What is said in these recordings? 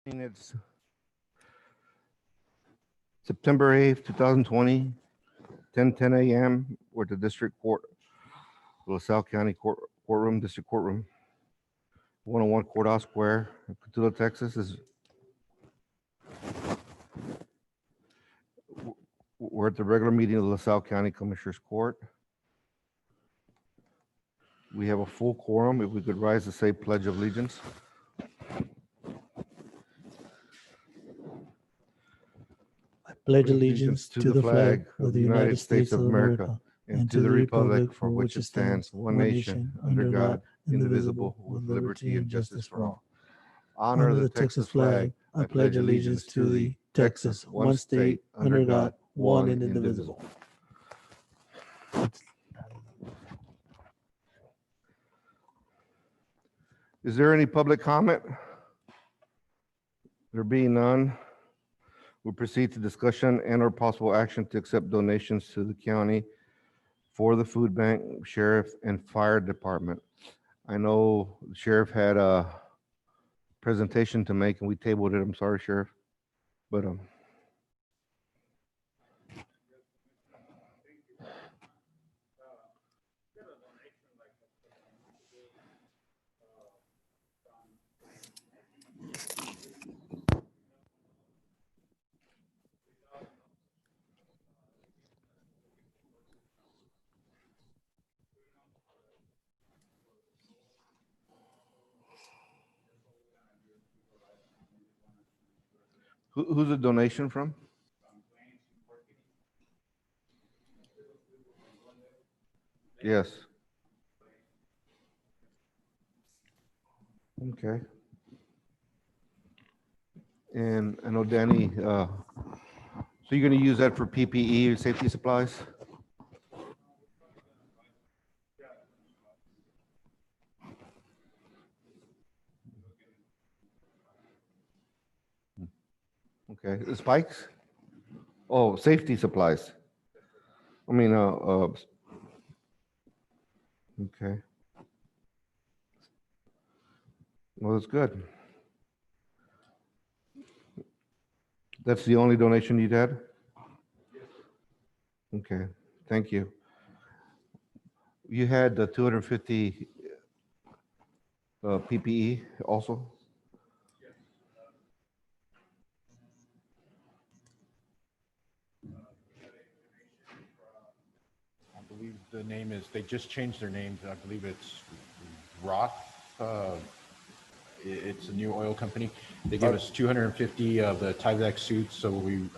It's September 8th, 2020, 10:10 a.m. We're at the District Court, LaSalle County Courtroom, District Courtroom, 101 Courthouse Square, Cotulla, Texas. We're at the regular meeting of the LaSalle County Commissioners Court. We have a full quorum. If we could rise to say Pledge of Allegiance. Pledge allegiance to the flag of the United States of America and to the republic for which it stands, one nation, under God, indivisible, with liberty and justice for all. Honor the Texas flag. I pledge allegiance to thee, Texas, one state, under God, one and indivisible. Is there any public comment? There being none, we'll proceed to discussion and/or possible action to accept donations to the county for the food bank, sheriff, and fire department. I know the sheriff had a presentation to make and we tabled it. I'm sorry, Sheriff, but who's the donation from? Yes. Okay. And I know Danny, so you're gonna use that for PPE or safety supplies? Okay, the spikes? Oh, safety supplies. I mean, okay. Well, that's good. That's the only donation you'd had? Okay, thank you. You had the 250 PPE also? I believe the name is, they just changed their names. I believe it's Roth. It's a new oil company. They gave us 250 of the Tyvek suits, so we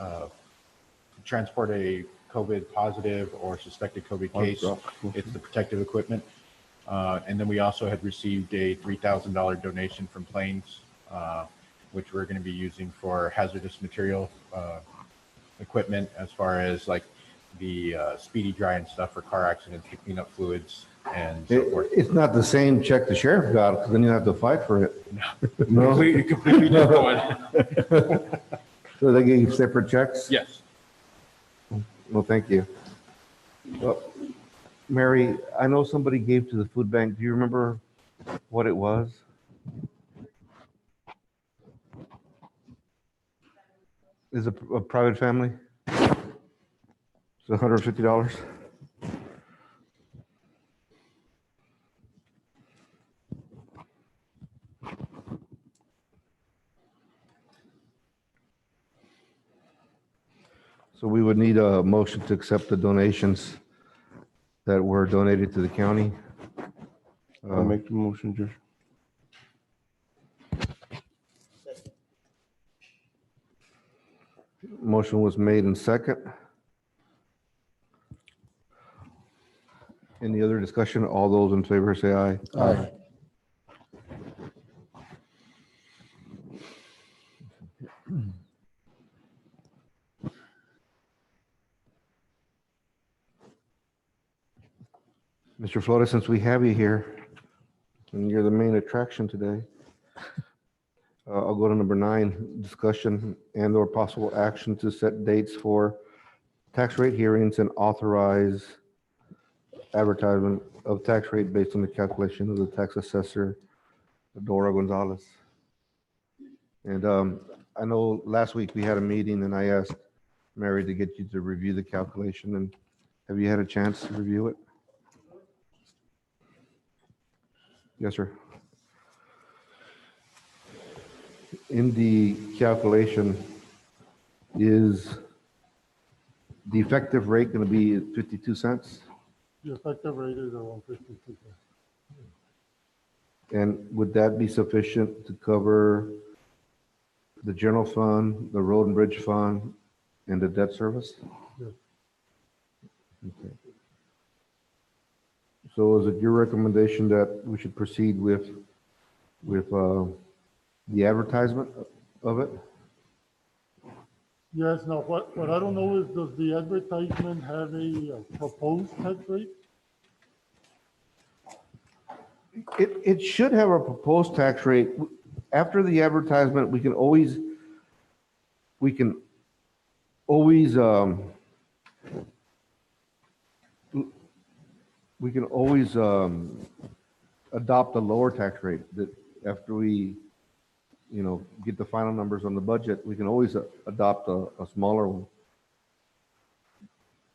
transport a COVID positive or suspected COVID case. It's the protective equipment. And then we also had received a $3,000 donation from Plains, which we're going to be using for hazardous material equipment, as far as like the speedy dry and stuff for car accidents, picking up fluids and so forth. It's not the same check the sheriff got, because then you have to fight for it. No? Completely different one. So they gave you separate checks? Yes. Well, thank you. Well, Mary, I know somebody gave to the food bank. Do you remember what it was? Is it a private family? It's $150. So we would need a motion to accept the donations that were donated to the county. I'll make the motion, Judge. Motion was made in second. Any other discussion? All those in favor say aye. Aye. Mr. Flores, since we have you here, and you're the main attraction today, I'll go to number 9, discussion and/or possible action to set dates for tax rate hearings and authorize advertisement of tax rate based on the calculation of the tax assessor, Dora Gonzalez. And I know last week we had a meeting and I asked Mary to get you to review the calculation, and have you had a chance to review it? Yes, sir. In the calculation, is the effective rate going to be 52 cents? The effective rate is around 52. And would that be sufficient to cover the general fund, the road and bridge fund, and the debt service? Yes. Okay. So is it your recommendation that we should proceed with the advertisement of it? Yes, now what I don't know is, does the advertisement have a proposed tax rate? It should have a proposed tax rate. After the advertisement, we can always adopt a lower tax rate that after we, get the final numbers on the budget, we can always adopt a smaller one.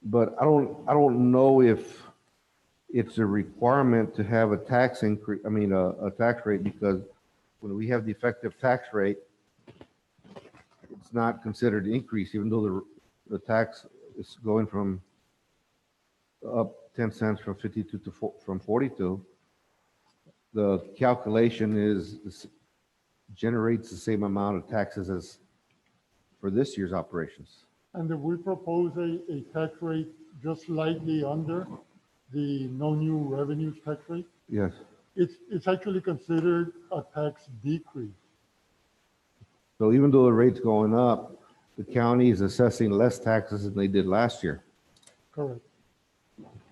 But I don't know if it's a requirement to have a tax increase, a tax rate, because when we have the effective tax rate, it's not considered an increase, even though the tax is going from up 10 cents from 52 from 42. The calculation generates the same amount of taxes as for this year's operations. And if we propose a tax rate just slightly under the no new revenues tax rate, Yes. it's actually considered a tax decrease. So even though the rate's going up, the county is assessing less taxes than they did last year. Correct.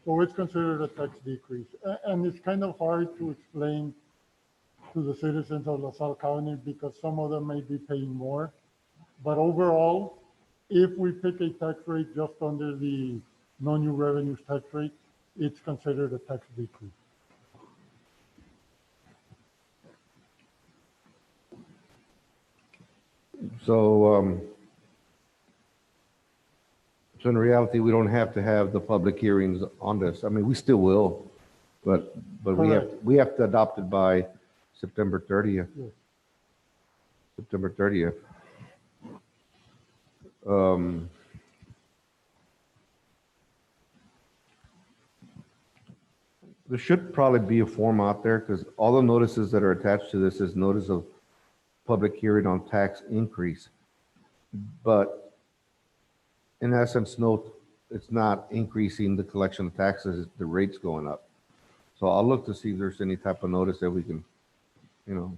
So it's considered a tax decrease. And it's kind of hard to explain to the citizens of LaSalle County because some of them may be paying more. But overall, if we pick a tax rate just under the no new revenues tax rate, it's considered a tax decrease. So, so in reality, we don't have to have the public hearings on this. I mean, we still will, but Correct. we have to adopt it by September 30th. Yes. September 30th. There should probably be a form out there because all the notices that are attached to this is notice of public hearing on tax increase. But in essence, note, it's not increasing the collection of taxes, the rate's going up. So I'll look to see if there's any type of notice that we can, And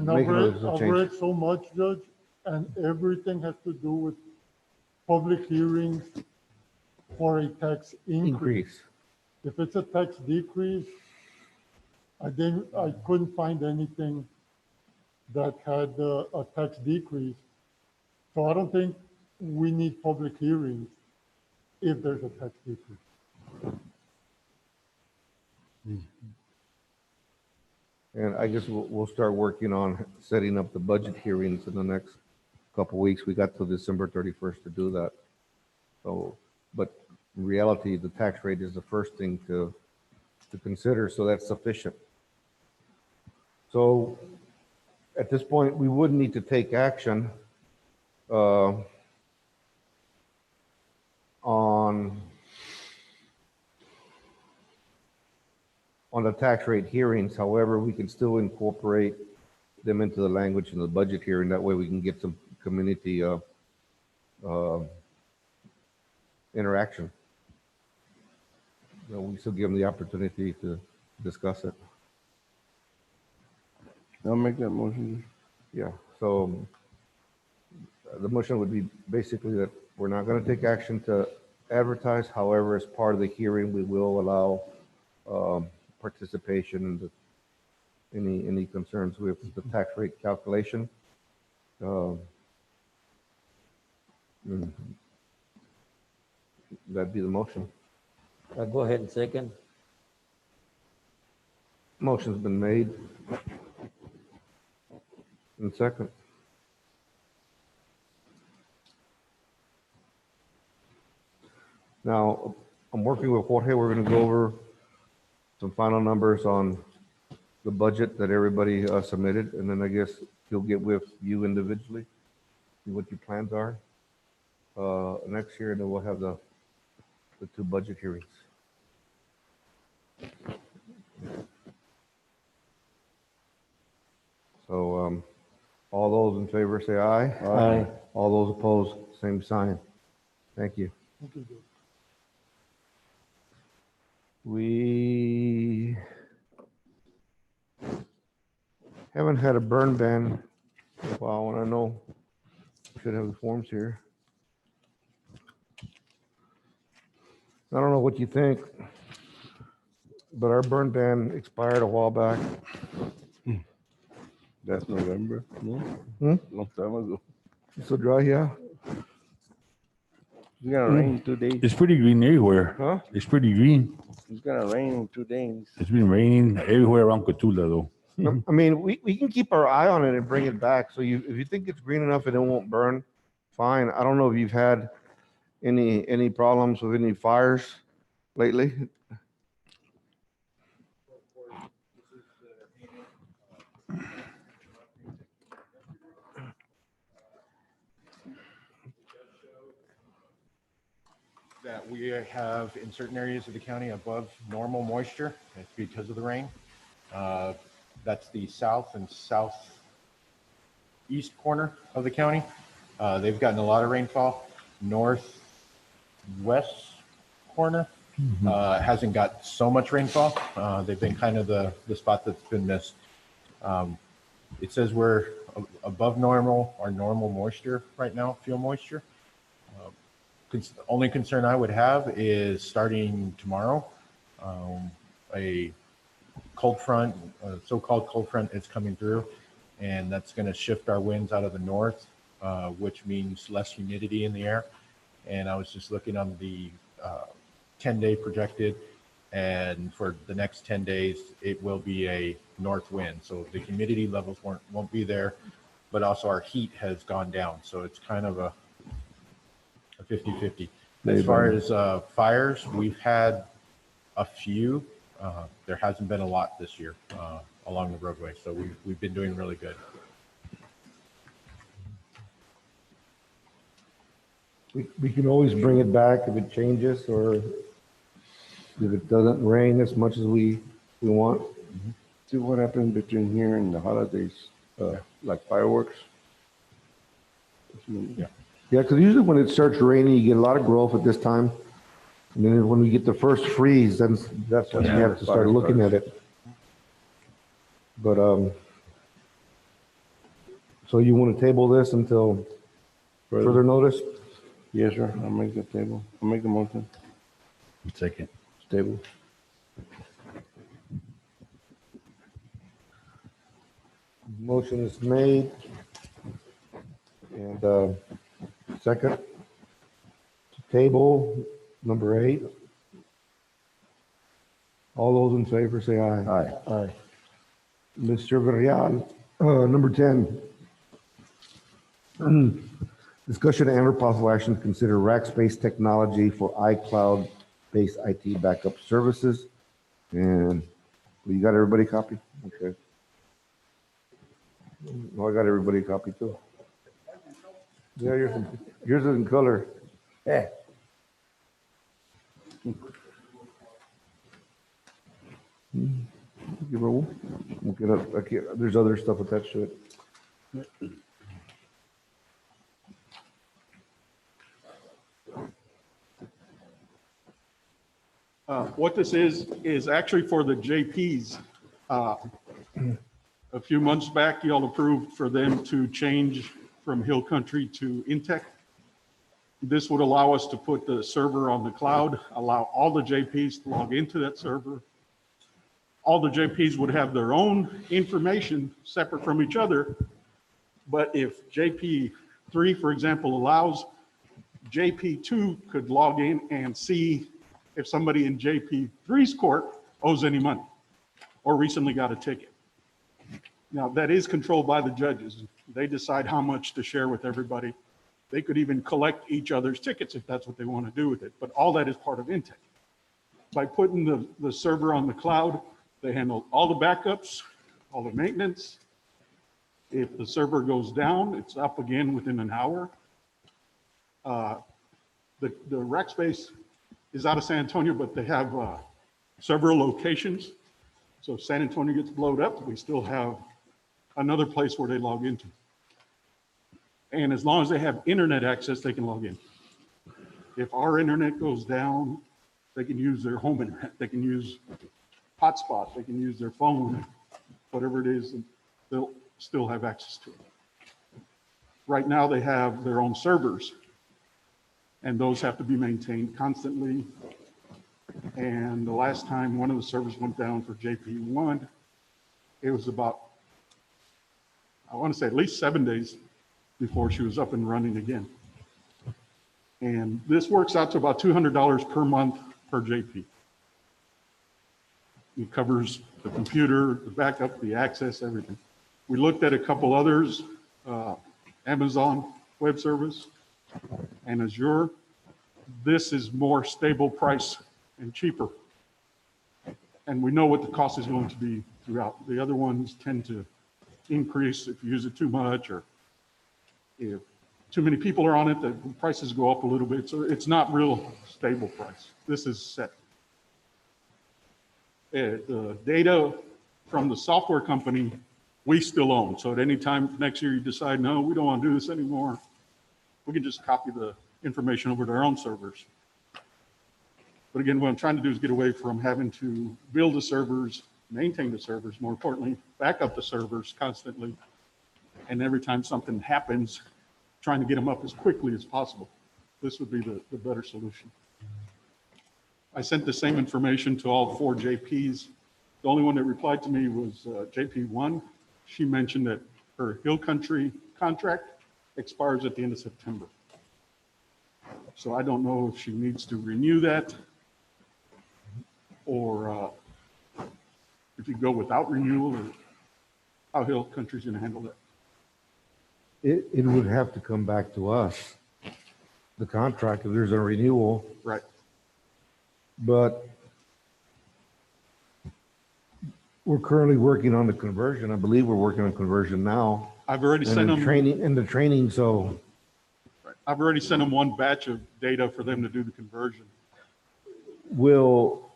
make a notice of I've change. read so much, Judge, and everything has to do with public hearings for a tax increase. Increase. If it's a tax decrease, I couldn't find anything that had a tax decrease. So I don't think we need public hearings if there's a tax decrease. And I guess we'll start working on setting up the budget hearings in the next couple of weeks. We got till December 31st to do that. So, but in reality, the tax rate is the first thing to consider, so that's sufficient. So at this point, we would need to take action on the tax rate hearings. However, we can still incorporate them into the language in the budget hearing. That way we can get some community interaction. We still give them the opportunity to discuss it. I'll make that motion. Yeah, so the motion would be basically that we're not going to take action to advertise. However, as part of the hearing, we will allow participation and any concerns with the tax rate calculation. That'd be the motion. Go ahead and second. Motion's been made. And second. Now, I'm working with Jorge. We're going to go over some final numbers on the budget that everybody submitted, and then I guess he'll get with you individually, see what your plans are next year, and then we'll have the two budget hearings. So, all those in favor say aye. Aye. All those opposed, same sign. Thank you. Thank you, Judge. We haven't had a burn ban in a while, and I know we should have the forms here. I don't know what you think, but our burn ban expired a while back. That's November, no? Hmm? Long time ago. So dry, yeah? It's gonna rain in 2 days. It's pretty green everywhere. Huh? It's pretty green. It's gonna rain in 2 days. It's been raining everywhere around Cotula, though. I mean, we can keep our eye on it and bring it back. So if you think it's green enough and it won't burn, fine. I don't know if you've had any problems with any fires lately. That we have in certain areas of the county above normal moisture. It's because of the rain. That's the south and southeast corner of the county. They've gotten a lot of rainfall. Northwest corner hasn't got so much rainfall. They've been kind of the spot that's been missed. It says we're above normal, our normal moisture right now, fuel moisture. Only concern I would have is starting tomorrow, a cold front, so-called cold front is coming through, and that's going to shift our winds out of the north, which means less humidity in the air. And I was just looking on the 10-day projected, and for the next 10 days, it will be a north wind. So the humidity levels won't be there, but also our heat has gone down. So it's kind of a 50-50. As far as fires, we've had a few. There hasn't been a lot this year along the roadway, so we've been doing really good. We can always bring it back if it changes or if it doesn't rain as much as we want. See what happens between here and the holidays, like fireworks. Yeah. Yeah, because usually when it starts raining, you get a lot of growth at this time. And then when we get the first freeze, then that's when you have to start looking at it. But, so you want to table this until further notice? Yes, sir. I'll make the table. I'll make the motion. Second. Table. Motion is made. And second, to table number 8. All those in favor say aye. Aye. Aye. Mr. Villarreal, number 10. Discussion and or possible action to consider Rackspace technology for iCloud-based IT backup services. And you got everybody a copy? Okay. Oh, I got everybody a copy too. Yeah, yours is in color. Yeah. Give her one. We'll get up. There's other stuff attached to it. What this is actually for the JPs. A few months back, y'all approved for them to change from Hill Country to Intech. This would allow us to put the server on the cloud, allow all the JPs to log into that server. All the JPs would have their own information separate from each other. But if JP3, for example, allows, JP2 could log in and see if somebody in JP3's court owes any money or recently got a ticket. Now, that is controlled by the judges. They decide how much to share with everybody. They could even collect each other's tickets if that's what they want to do with it. But all that is part of Intech. By putting the server on the cloud, they handle all the backups, all the maintenance. If the server goes down, it's up again within an hour. The Rackspace is out of San Antonio, but they have several locations. So if San Antonio gets blowed up, we still have another place where they log into. And as long as they have internet access, they can log in. If our internet goes down, they can use their home internet, they can use hotspot, they can use their phone, whatever it is, and they'll still have access to it. Right now, they have their own servers, and those have to be maintained constantly. And the last time one of the servers went down for JP1, it was about, I want to say at least 7 days before she was up and running again. And this works out to about $200 per month per JP. It covers the computer, the backup, the access, everything. We looked at a couple others, Amazon Web Service and Azure. This is more stable price and cheaper. And we know what the cost is going to be throughout. The other ones tend to increase if you use it too much, or if too many people are on it, the prices go up a little bit. So it's not real stable price. This is set. The data from the software company, we still own. So at any time next year you decide, no, we don't want to do this anymore, we can just copy the information over to our own servers. But again, what I'm trying to do is get away from having to build the servers, maintain the servers, more importantly, back up the servers constantly. And every time something happens, trying to get them up as quickly as possible. This would be the better solution. I sent the same information to all 4 JPs. The only one that replied to me was JP1. She mentioned that her Hill Country contract expires at the end of September. So I don't know if she needs to renew that, or if you go without renewal, or how Hill Country's gonna handle that. It would have to come back to us, the contract, if there's a renewal. Right. But we're currently working on the conversion. I believe we're working on conversion now. I've already And sent the them. training, so I've already sent them one batch of data for them to do the conversion. will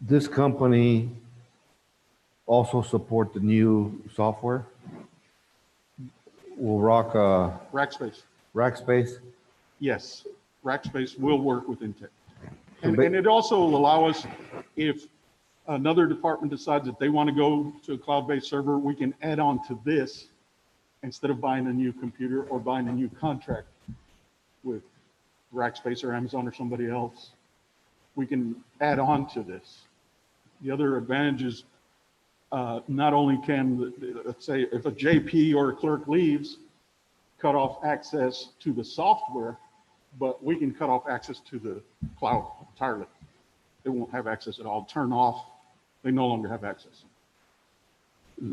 this company also support the new software? Will Rock, Rackspace, Rackspace? yes, Rackspace will work with Intech. So ba- And it also will allow us, if another department decides that they want to go to a cloud-based server, we can add on to this instead of buying a new computer or buying a new contract with Rackspace or Amazon or somebody else. We can add on to this. The other advantage is not only can, let's say, if a JP or a clerk leaves, cut off access to the software, but we can cut off access to the cloud entirely. They won't have access at all. Turn off, they no longer have access.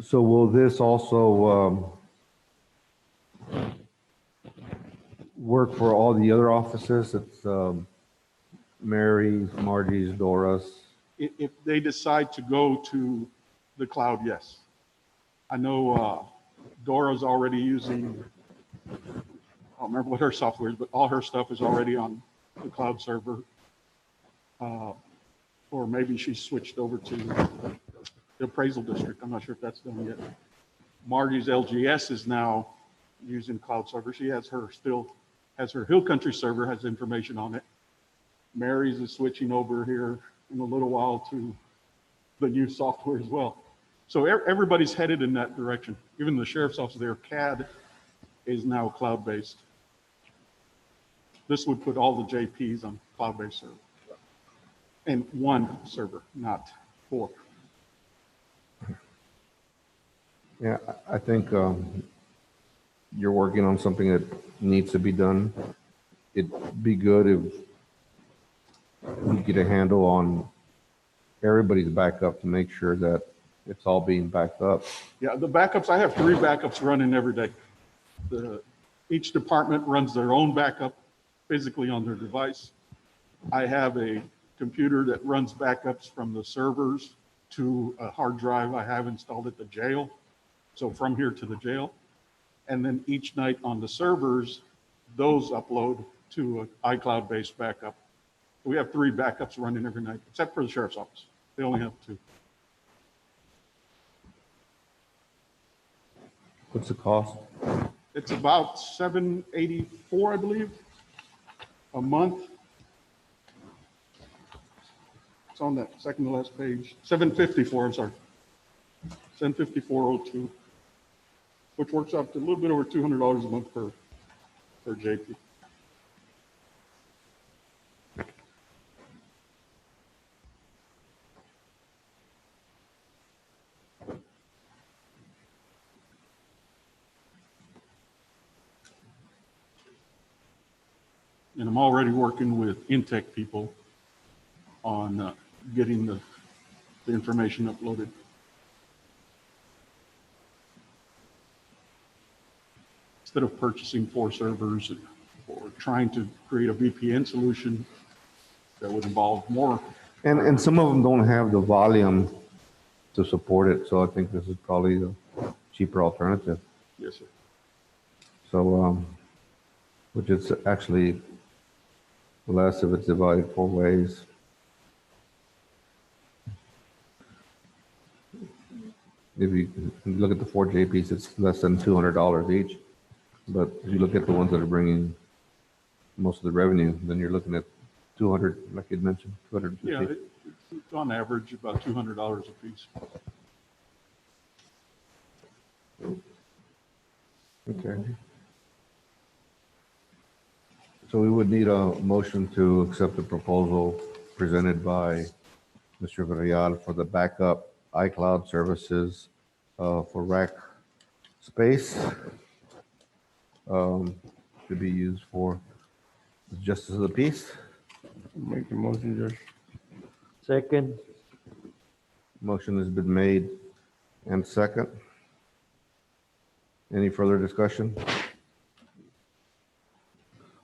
So will this also work for all the other offices? It's Mary's, Margie's, Dora's. If they decide to go to the cloud, yes. I know Dora's already using, I don't remember what her software is, but all her stuff is already on the cloud server. Or maybe she switched over to the appraisal district. I'm not sure if that's done yet. Margie's LGS is now using cloud server. She has her still has her Hill Country server, has information on it. Mary's is switching over here in a little while to the new software as well. So everybody's headed in that direction. Even the sheriff's office, their CAD is now cloud-based. This would put all the JPs on cloud-based server. And one server, not 4. Yeah, I think you're working on something that needs to be done. It'd be good if we get a handle on everybody's backup to make sure that it's all being backed up. Yeah, the backups, I have 3 backups running every day. The Each department runs their own backup physically on their device. I have a computer that runs backups from the servers to a hard drive I have installed at the jail. So from here to the jail. And then each night on the servers, those upload to an iCloud-based backup. We have 3 backups running every night, except for the sheriff's office. They only have 2. What's the cost? It's about $784, I believe, a month. It's on that second to last page. $754, I'm sorry. $754.02, which works out to a little bit over $200 a month per JP. And I'm already working with Intech people on getting the information uploaded. Instead of purchasing 4 servers or trying to create a VPN solution that would involve more. And some of them don't have the volume to support it, so I think this is probably the cheaper alternative. Yes, sir. So, which is actually less if it's divided 4 ways. If you look at the 4 JPs, it's less than $200 each. But if you look at the ones that are bringing most of the revenue, then you're looking at 200, like you'd mentioned, 250. Yeah, it's on average about $200 a piece. Okay. So we would need a motion to accept the proposal presented by Mr. Villarreal for the backup iCloud services for rack space to be used for the justice of the peace. Make the motion, Judge. Second. Motion has been made and second. Any further discussion?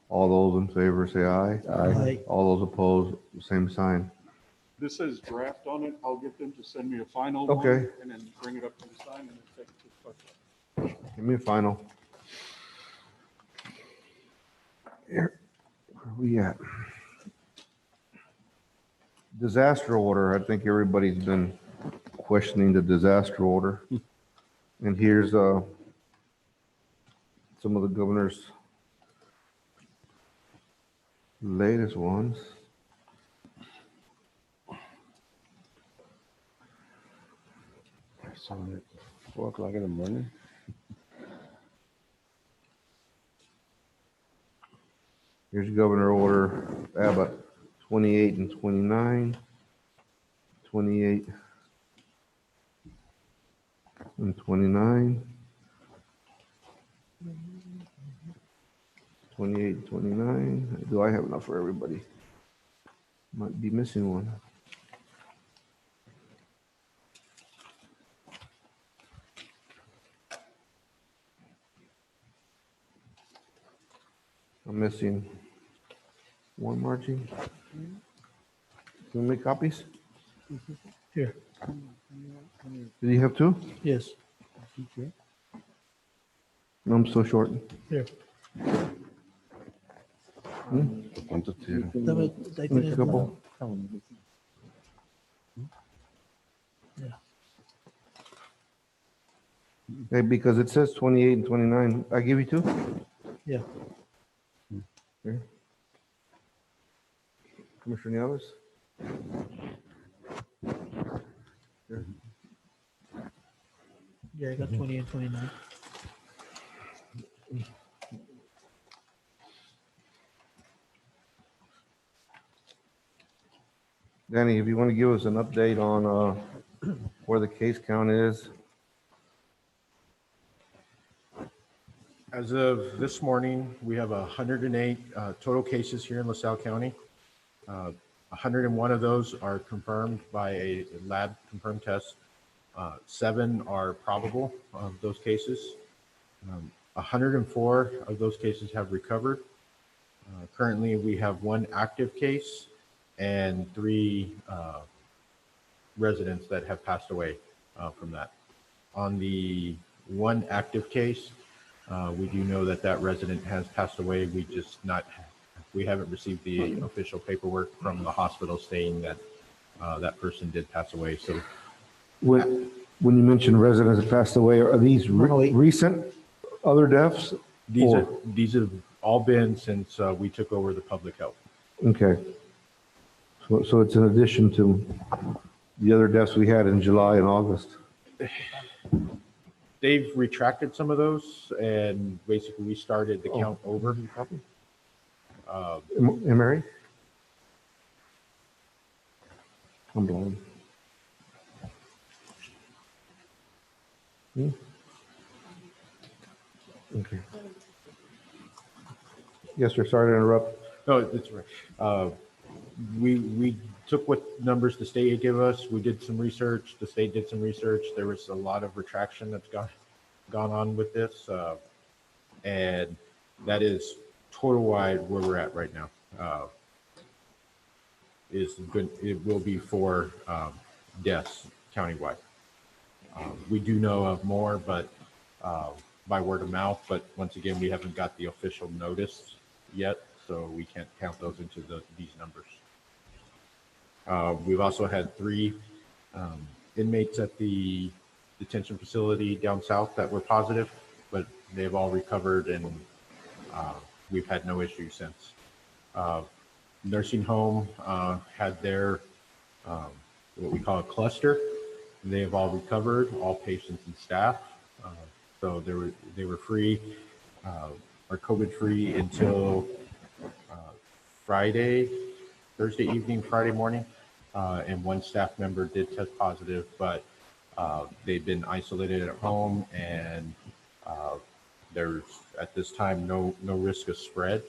All those in favor say aye. Aye. All those opposed, same sign. This says draft on it. I'll get them to send me a final one. Okay. And then bring it up to the sign and then take it to the clerk. Give me a final. Here, where are we at? Disaster order. I think everybody's been questioning the disaster order. And here's some of the governor's latest ones. I saw it at 4 o'clock in the morning. Here's Governor Order Abbott, 28 and 29, 28 and 29, 28 and 29. Do I have enough for everybody? Might be missing one. I'm missing one, Margie. Can we make copies? Here, Did you have 2? yes, I'm so short. here. ¿Cuántos tiene? Dame, ahí Make tienes a couple. Yeah. Hey, because it says 28 and 29. I give you 2? Yeah. Here. Commissioner Nieves? Here. Yeah, I got 20 and 29. Danny, if you want to give us an update on where the case count is. As of this morning, we have 108 total cases here in LaSalle County. 101 of those are confirmed by a lab confirmed test. 7 are probable of those cases. 104 of those cases have recovered. Currently, we have 1 active case and 3 residents that have passed away from that. On the 1 active case, we do know that that resident has passed away. We haven't received the official paperwork from the hospital saying that that person did pass away. So When you mention residents that passed away, are these recent other deaths? these have all been since we took over the public health. Okay. So it's in addition to the other deaths we had in July and August. They've retracted some of those, and basically we started the count over. Mary? I'm blind. Okay. Yes, sir. Sorry to interrupt. No, it's right. We took what numbers the state had given us. We did some research. The state did some research. There was a lot of retraction that's gone on with this, and that is total wide where we're at right now. Is good. It will be 4 deaths countywide. We do know of more, but by word of mouth. But once again, we haven't got the official notice yet, so we can't count those into these numbers. We've also had 3 inmates at the detention facility down south that were positive, but they've all recovered, and we've had no issues since. Nursing home had their what we call a cluster. They have all recovered, all patients and staff. So they were free or COVID free until Thursday evening, Friday morning, and 1 staff member did test positive, but they've been isolated at home, and there's at this time no risk of spread.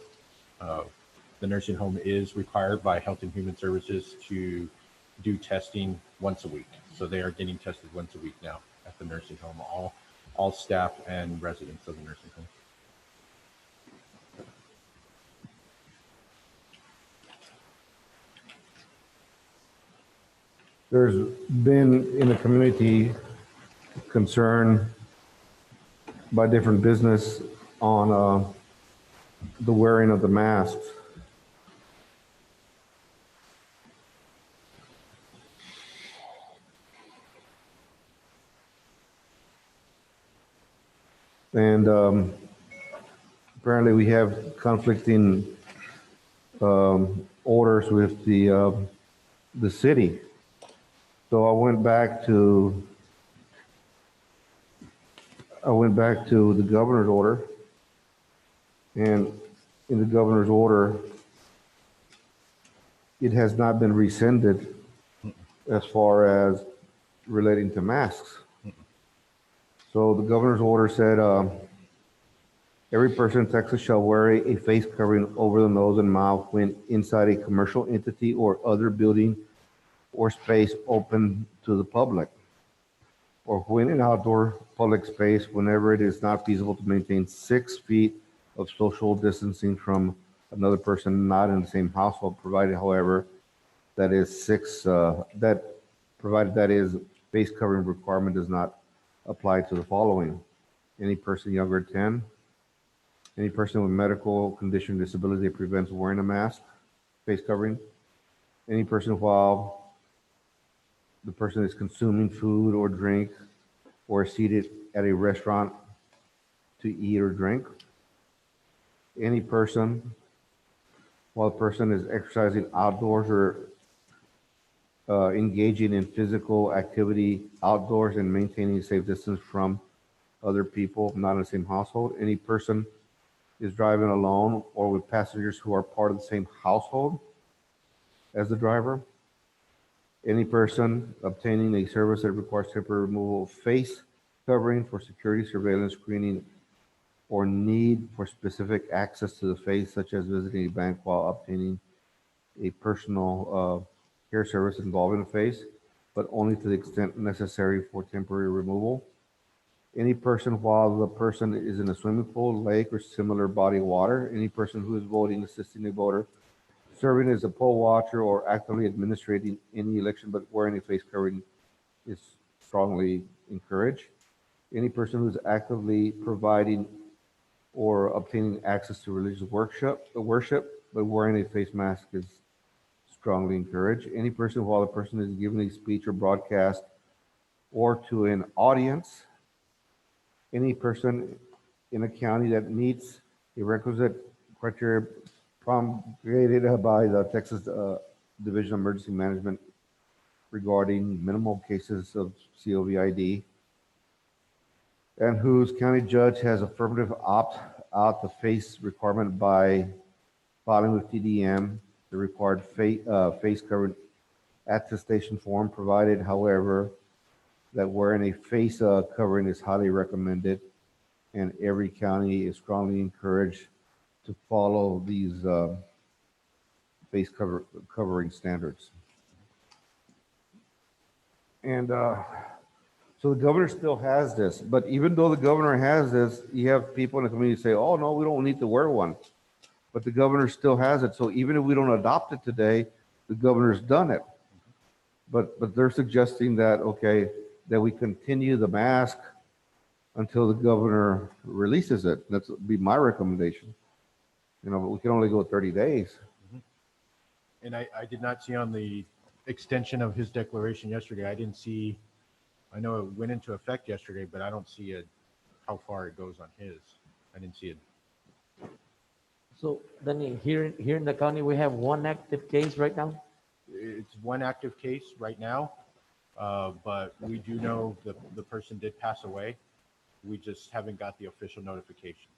The nursing home is required by Health and Human Services to do testing once a week, so they are getting tested once a week now at the nursing home, all staff and residents of the nursing home. There's been in the community concern by different business on the wearing of the masks. And apparently we have conflicting orders with the city. So I went back to the governor's order, and in the governor's order, it has not been rescinded as far as relating to masks. So the governor's order said, every person in Texas shall wear a face covering over the nose and mouth when inside a commercial entity or other building or space open to the public, or when in outdoor public space, whenever it is not feasible to maintain 6 feet of social distancing from another person not in the same household, provided, however, that face covering requirement does not apply to the following: any person younger than 10, any person with medical condition or disability that prevents wearing a mask, face covering, any person while the person is consuming food or drink or seated at a restaurant to eat or drink, any person while the person is exercising outdoors or engaging in physical activity outdoors and maintaining a safe distance from other people not in the same household, any person is driving alone or with passengers who are part of the same household as the driver, any person obtaining a service that requires temporary removal of face covering for security, surveillance, screening, or need for specific access to the face, such as visiting a bank while obtaining a personal care service involving the face, but only to the extent necessary for temporary removal. Any person while the person is in a swimming pool, lake, or similar body of water. Any person who is voting, assisting a voter, serving as a poll watcher, or actively administrating any election but wearing a face covering is strongly encouraged. Any person who's actively providing or obtaining access to religious worship but wearing a face mask is strongly encouraged. Any person while the person is giving a speech or broadcast or to an audience. Any person in a county that meets the requisite criteria promulgated by the Texas Division of Emergency Management regarding minimal cases of COVID, and whose county judge has affirmative opt-out the face requirement by filing with TDM the required face covering attestation form, provided, however, that wearing a face covering is highly recommended, and every county is strongly encouraged to follow these face covering standards. And so the governor still has this, but even though the governor has this, you have people in the community say, oh, no, we don't need to wear one. But the governor still has it. So even if we don't adopt it today, the governor's done it. But they're suggesting that, okay, that we continue the mask until the governor releases it. That's be my recommendation. You know, but we can only go 30 days. And I did not see on the extension of his declaration yesterday, I didn't see, I know it went into effect yesterday, but I don't see it, how far it goes on his. I didn't see it. So then here in the county, we have one active case right now? It's one active case right now, but we do know the person did pass away. We just haven't got the official notification.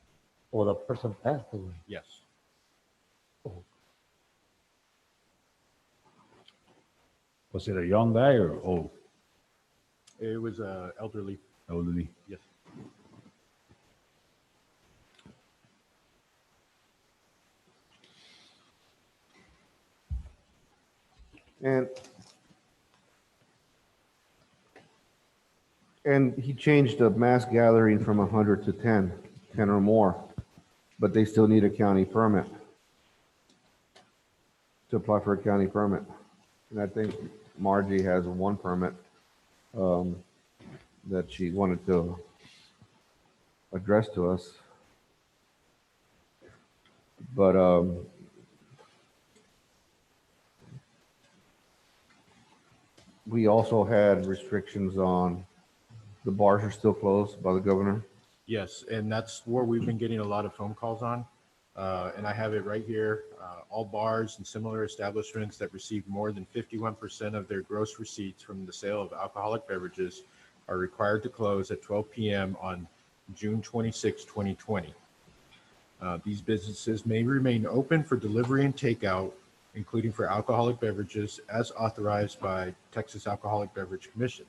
Or the person passed away? Yes. Was it a young guy or old? It was elderly. Elderly? Yes. And he changed the mass gathering from 100 to 10 or more, but they still need a county permit to apply for a county permit. And I think Margie has one permit that she wanted to address to us. But we also had restrictions on the bars are still closed by the governor. Yes, and that's where we've been getting a lot of phone calls on. And I have it right here. All bars and similar establishments that receive more than 51% of their gross receipts from the sale of alcoholic beverages are required to close at 12 p.m. on June 26, 2020. These businesses may remain open for delivery and takeout, including for alcoholic beverages as authorized by Texas Alcoholic Beverage Commission.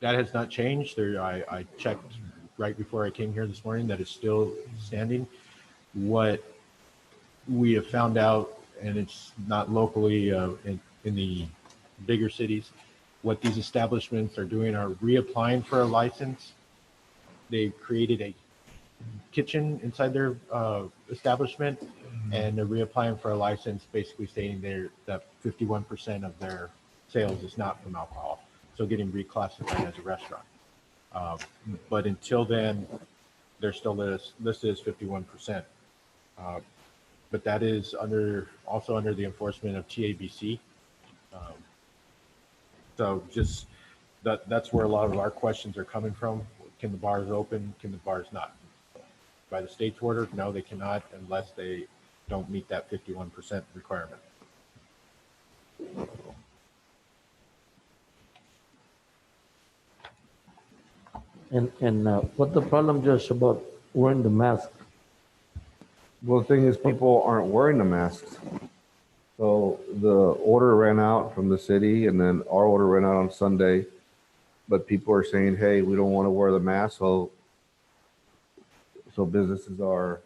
That has not changed. I checked right before I came here this morning that it's still standing. What we have found out, and it's not locally in the bigger cities, what these establishments are doing are reapplying for a license. They've created a kitchen inside their establishment, and they're reapplying for a license, basically stating that 51% of their sales is not from alcohol, so getting reclassified as a restaurant. But until then, they're still listed as 51%. But that is also under the enforcement of TABC. So just that's where a lot of our questions are coming from. Can the bars open? Can the bars not? By the state's order, no, they cannot unless they don't meet that 51% requirement. And what's the problem, Josh, about wearing the mask? Well, the thing is, people aren't wearing the masks. So the order ran out from the city, and then our order ran out on Sunday. But people are saying, hey, we don't want to wear the mask. So businesses are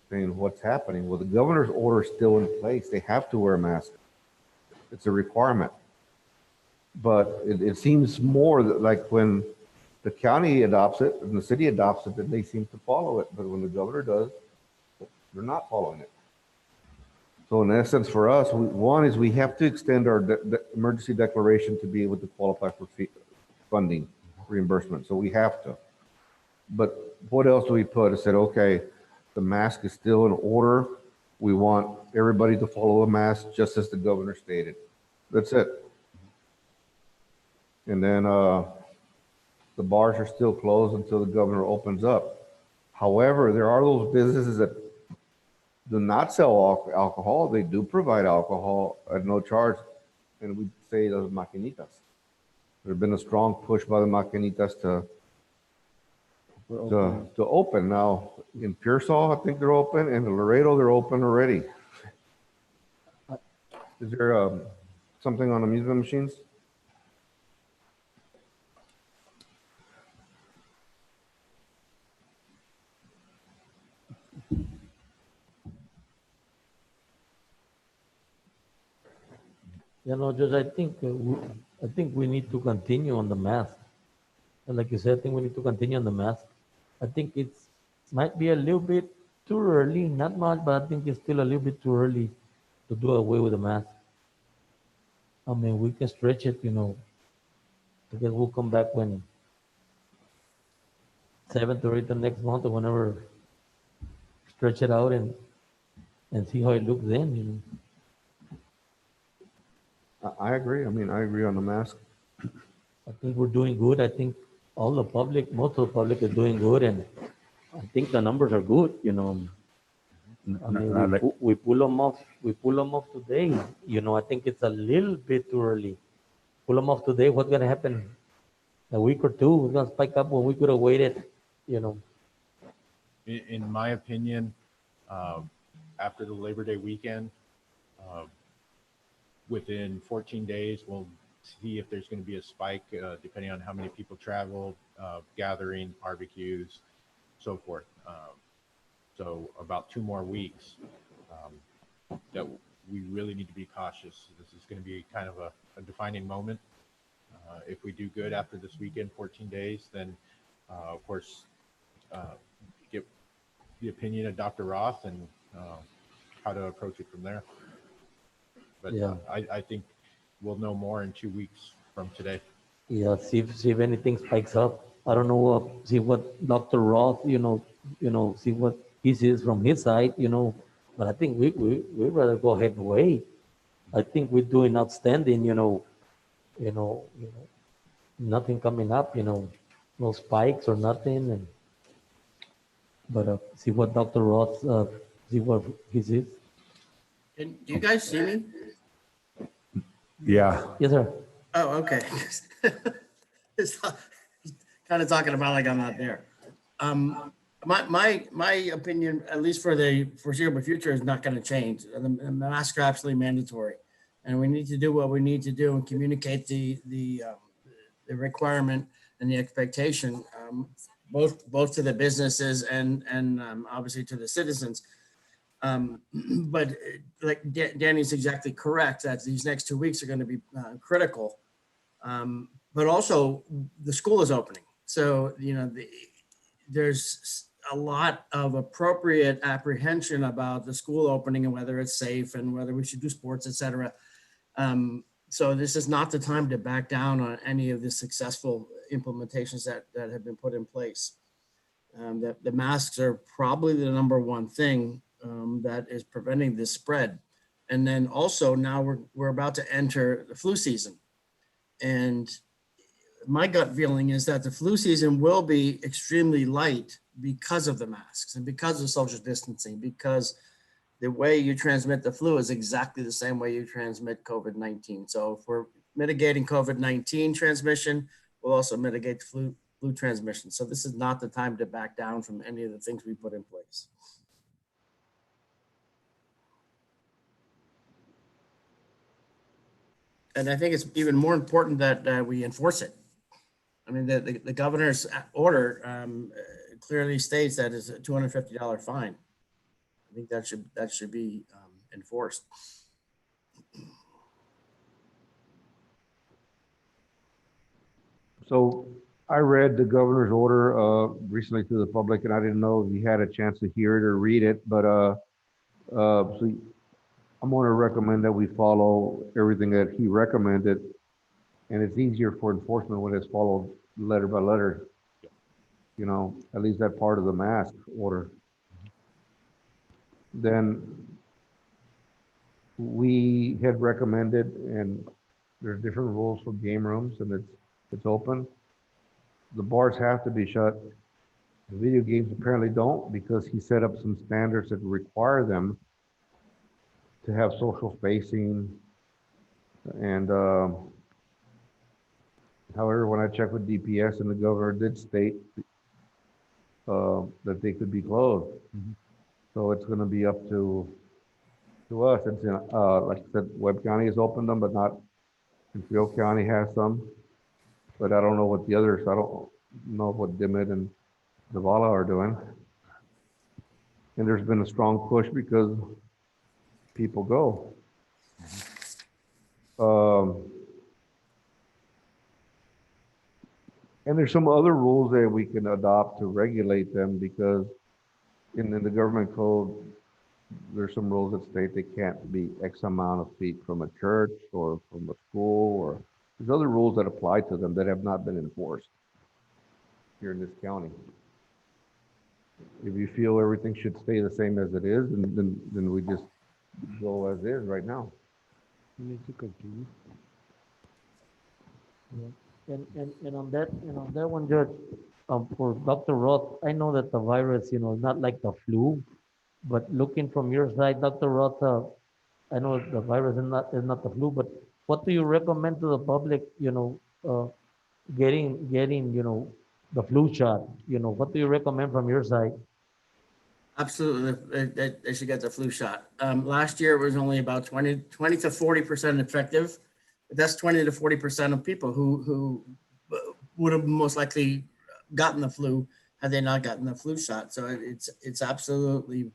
saying, what's happening? Well, the governor's order is still in place. They have to wear a mask. It's a requirement. But it seems more like when the county adopts it and the city adopts it, that they seem to follow it. But when the governor does, they're not following it. So in essence, for us, one is we have to extend our emergency declaration to be able to qualify for funding reimbursement. So we have to. But what else do we put? I said, okay, the mask is still in order. We want everybody to follow the mask just as the governor stated. That's it. And then the bars are still closed until the governor opens up. However, there are those businesses that do not sell alcohol. They do provide alcohol at no charge. And we say those maquinitas. There's been a strong push by the maquinitas to open. Now, in Pearsall, I think they're open, and in Laredo, they're open already. Is there something on amusement machines? Judge, I think we need to continue on the mask. And like you said, I think we need to continue on the mask. I think it's might be a little bit too early, not much, but I think it's still a little bit too early to do away with the mask. I mean, we can stretch it, I guess we'll come back when 7th or 8th of next month or whenever, stretch it out and see how it looks then, I agree. I mean, I agree on the mask. I think we're doing good. I think most of the public is doing good, and I think the numbers are good, I mean, we pull them off today. I think it's a little bit too early. Pull them off today. What's going to happen a week or two? We're going to spike up when we could have waited, In my opinion, after the Labor Day weekend, within 14 days, we'll see if there's going to be a spike, depending on how many people travel, gathering, barbecues, so forth. So about 2 more weeks that we really need to be cautious. This is going to be kind of a defining moment. If we do good after this weekend, 14 days, then of course, get the opinion of Dr. Roth and how to approach it from there. But Yeah. I think we'll know more in 2 weeks from today. Yeah, see if anything spikes up. I don't know, see what Dr. Roth, see what he sees from his side, but I think we'd rather go ahead and wait. I think we're doing outstanding, nothing coming up, no spikes or nothing. But see what Dr. Roth, see what he sees. Do you guys see me? Yeah. Yes, sir. Oh, okay. It's kind of talking about like I'm not there. My opinion, at least for the foreseeable future, is not going to change. The masks are absolutely mandatory, and we need to do what we need to do and communicate the requirement and the expectation, both to the businesses and obviously to the citizens. But like Danny's exactly correct that these next 2 weeks are going to be critical. But also the school is opening. So, there's a lot of appropriate apprehension about the school opening and whether it's safe and whether we should do sports, et cetera. So this is not the time to back down on any of the successful implementations that have been put in place. The masks are probably the number one thing that is preventing this spread. And then also now we're about to enter the flu season. And my gut feeling is that the flu season will be extremely light because of the masks and because of social distancing, because the way you transmit the flu is exactly the same way you transmit COVID-19. So if we're mitigating COVID-19 transmission, we'll also mitigate the flu transmission. So this is not the time to back down from any of the things we put in place. And I think it's even more important that we enforce it. I mean, the governor's order clearly states that it's a $250 fine. I think that should be enforced. So I read the governor's order recently to the public, and I didn't know if you had a chance to hear it or read it, but so I'm going to recommend that we follow everything that he recommended, and it's easier for enforcement when it's followed letter by letter. You know, at least that part of the mask order. Then we had recommended, and there's different rules for game rooms, and it's open. The bars have to be shut. The video games apparently don't, because he set up some standards that require them to have social spacing. And however, when I checked with DPS, and the governor did state that they could be closed. So it's going to be up to us. It's like I said, Webb County has opened them, but not. Frio County has some, but I don't know what the others. I don't know what Dimmitt and Zavala are doing. And there's been a strong push because people go. And there's some other rules that we can adopt to regulate them, because in the government code, there's some rules that state they can't be X amount of feet from a church or from a school, or there's other rules that apply to them that have not been enforced here in this county. If you feel everything should stay the same as it is, then we just go as is right now. You need to continue. Yeah. And on that one, Judge, for Dr. Roth, I know that the virus, is not like the flu, but looking from your side, Dr. Roth, I know the virus is not the flu, but what do you recommend to the public, getting, the flu shot? What do you recommend from your side? Absolutely, they should get the flu shot. Last year, it was only about 20 to 40% effective. That's 20 to 40% of people who would have most likely gotten the flu had they not gotten the flu shot. So it's absolutely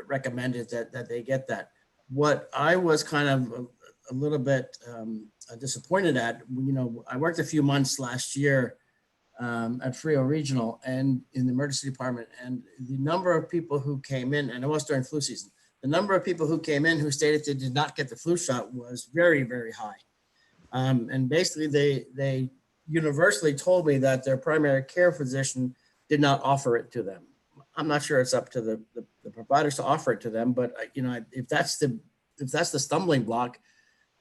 recommended that they get that. What I was kind of a little bit disappointed at, I worked a few months last year at Frio Regional and in the emergency department, and the number of people who came in, and it was during flu season, the number of people who came in who stated they did not get the flu shot was very, very high. And basically they universally told me that their primary care physician did not offer it to them. I'm not sure it's up to the providers to offer it to them, but if that's the stumbling block,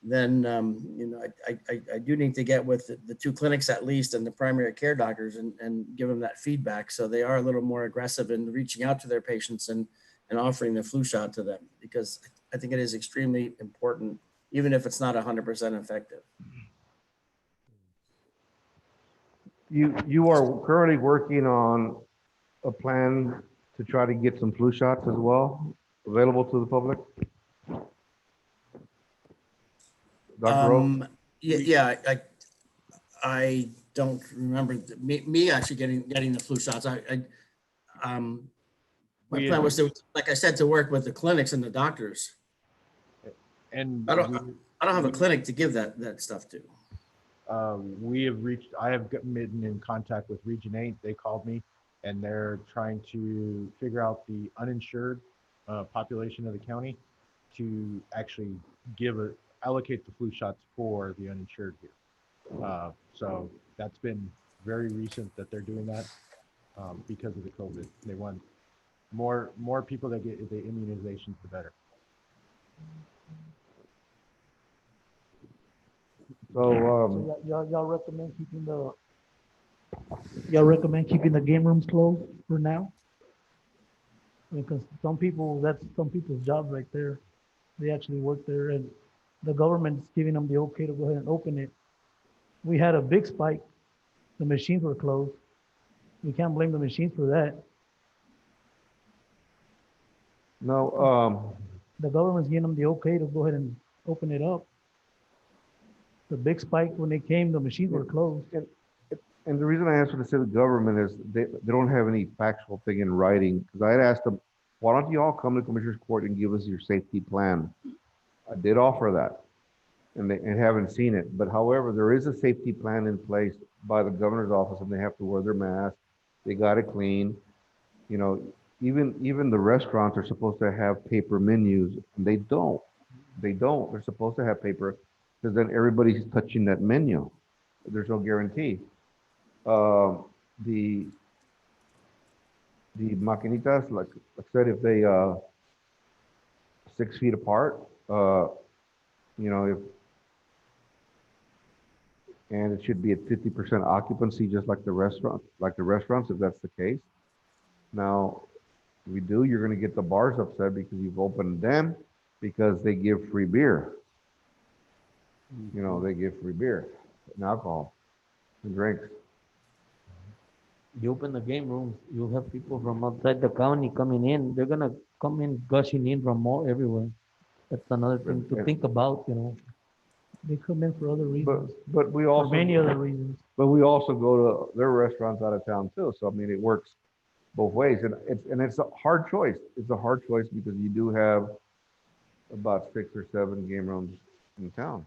then I do need to get with the two clinics at least and the primary care doctors and give them that feedback, so they are a little more aggressive in reaching out to their patients and offering the flu shot to them, because I think it is extremely important, even if it's not 100% effective. You are currently working on a plan to try to get some flu shots as well available to the public? Dr. Rowe? Yeah, I don't remember me actually getting the flu shots. My plan was to, like I said, to work with the clinics and the doctors. And I don't have a clinic to give that stuff to. I have been in contact with Region 8. They called me, and they're trying to figure out the uninsured population of the county to actually allocate the flu shots for the uninsured here. So that's been very recent that they're doing that because of the COVID. They want more people that get the immunizations, the better. So, Y'all recommend keeping the game rooms closed for now? Because that's some people's job right there. They actually work there, and the government's giving them the okay to go ahead and open it. We had a big spike. The machines were closed. We can't blame the machines for that. no, The government's giving them the okay to go ahead and open it up. The big spike, when they came, the machines were closed. and the reason I asked for the city government is they don't have any factual thing in writing. Because I had asked them, why don't you all come to Commissioner's Court and give us your safety plan? I did offer that. and haven't seen it. But however, there is a safety plan in place by the governor's office, and they have to wear their mask. They got it clean. You know, even the restaurants are supposed to have paper menus, and they don't. They don't. They're supposed to have paper because then everybody's touching that menu. There's no guarantee. Uh, the the maquinitas, like I said, if they 6 feet apart, if and it should be at 50% occupancy, just like the restaurants, if that's the case. Now, you're going to get the bars upset because you've opened them because they give free beer. They give free beer and alcohol and drinks. You open the game room, you'll have people from outside the county coming in. They're gonna come in gushing in from all everywhere. That's another thing to And- think about, They come in for other But reasons, but we for also many other reasons. but we also go to their restaurants out of town too. So I mean, it works both ways, and it's a hard choice. It's a hard choice because you do have about 6 or 7 game rooms in town.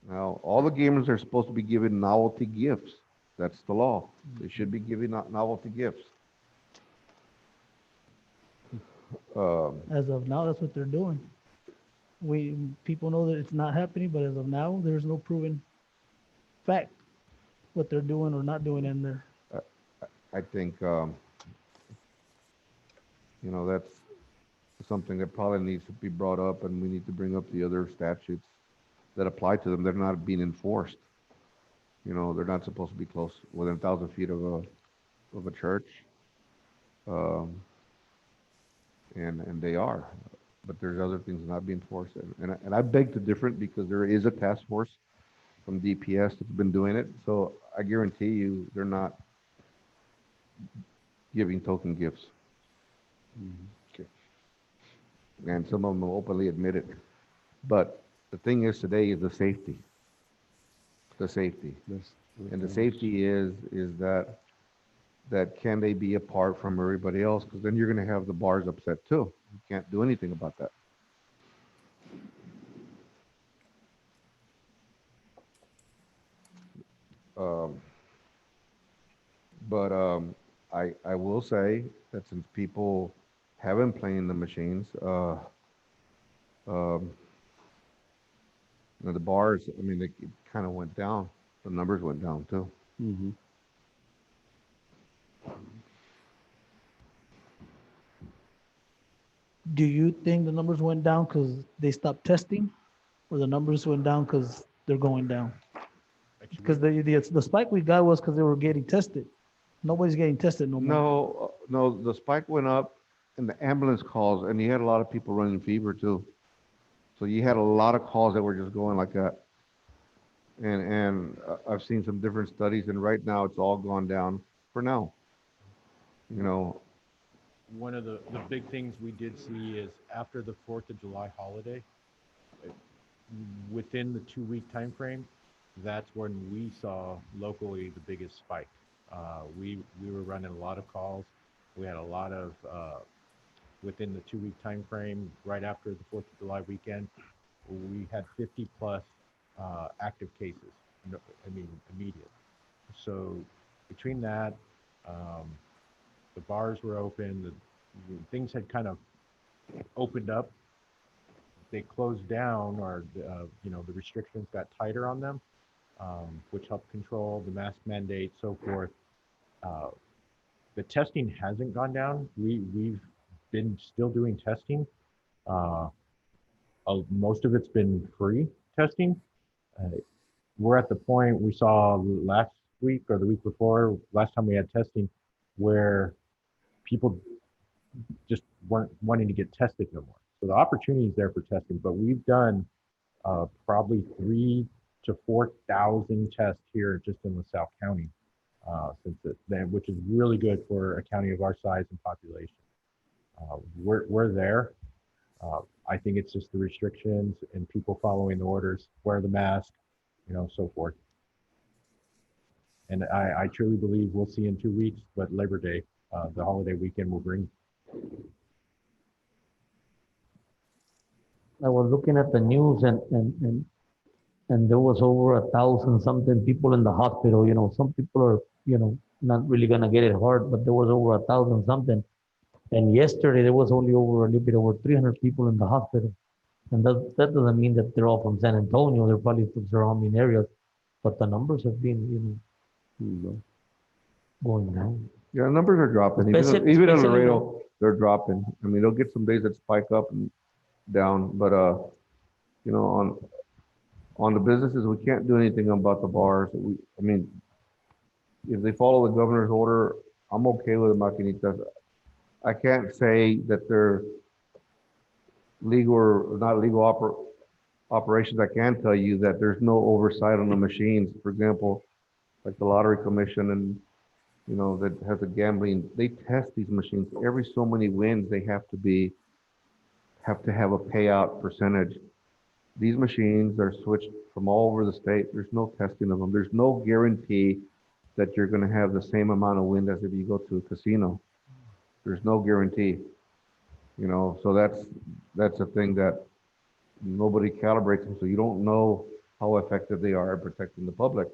Now, all the gamers are supposed to be given novelty gifts. That's the law. They should be giving novelty gifts. As of now, that's what they're doing. People know that it's not happening, but as of now, there's no proven fact what they're doing or not doing in there. I think, that's something that probably needs to be brought up, and we need to bring up the other statutes that apply to them. They're not being enforced. They're not supposed to be close within 1,000 feet of a church. And they are, but there's other things not being enforced. And I beg to differ because there is a task force from DPS that's been doing it. So I guarantee you they're not giving token gifts. Okay. And some of them will openly admit it. But the thing is today is the safety. The safety. And the safety is that can they be apart from everybody else? Because then you're going to have the bars upset too. You can't do anything about that. But I will say that since people haven't playing the machines, the bars, I mean, it kind of went down. The numbers went down too. Mhm. Do you think the numbers went down because they stopped testing, or the numbers went down because they're going down? Because the spike we got was because they were getting tested. Nobody's getting tested no more. No, the spike went up in the ambulance calls, and you had a lot of people running fever too. So you had a lot of calls that were just going like that. And I've seen some different studies, and right now it's all gone down for now. One of the big things we did see is after the 4th of July holiday, within the 2-week time frame, that's when we saw locally the biggest spike. We were running a lot of calls. We had a lot of within the 2-week time frame, right after the 4th of July weekend, we had 50 plus active cases. Immediate. So between that, the bars were open. Things had kind of opened up. They closed down, or the restrictions got tighter on them, which helped control the mask mandate, so forth. The testing hasn't gone down. We've been still doing testing. Most of it's been free testing. We're at the point we saw last week or the week before, last time we had testing, where people just weren't wanting to get tested no more. So the opportunity is there for testing, but we've done probably 3,000 to 4,000 tests here just in LaSalle County which is really good for a county of our size and population. We're there. I think it's just the restrictions and people following the orders, wear the mask, so forth. And I truly believe we'll see in 2 weeks what Labor Day, the holiday weekend, will bring. I was looking at the news and there was over 1,000 something people in the hospital. Some people are, not really gonna get it hard, but there was over 1,000 something. And yesterday there was only over a little bit over 300 people in the hospital. And that doesn't mean that they're all from San Antonio. They're probably from surrounding areas, but the numbers have been, going down. Yeah, numbers are dropping. Especially- Even in especially Laredo, they're dropping. I mean, they'll get some days that spike up and down, but, on the businesses, we can't do anything about the bars. I mean, if they follow the governor's order, I'm okay with the maquinitas. I can't say that they're legal or not legal operations. I can tell you that there's no oversight on the machines. For example, like the lottery commission and, that has a gambling, they test these machines. Every so many wins, they have to have a payout percentage. These machines are switched from all over the state. There's no testing of them. There's no guarantee that you're going to have the same amount of win as if you go to a casino. There's no guarantee, so that's a thing that nobody calibrates them. So you don't know how effective they are at protecting the public.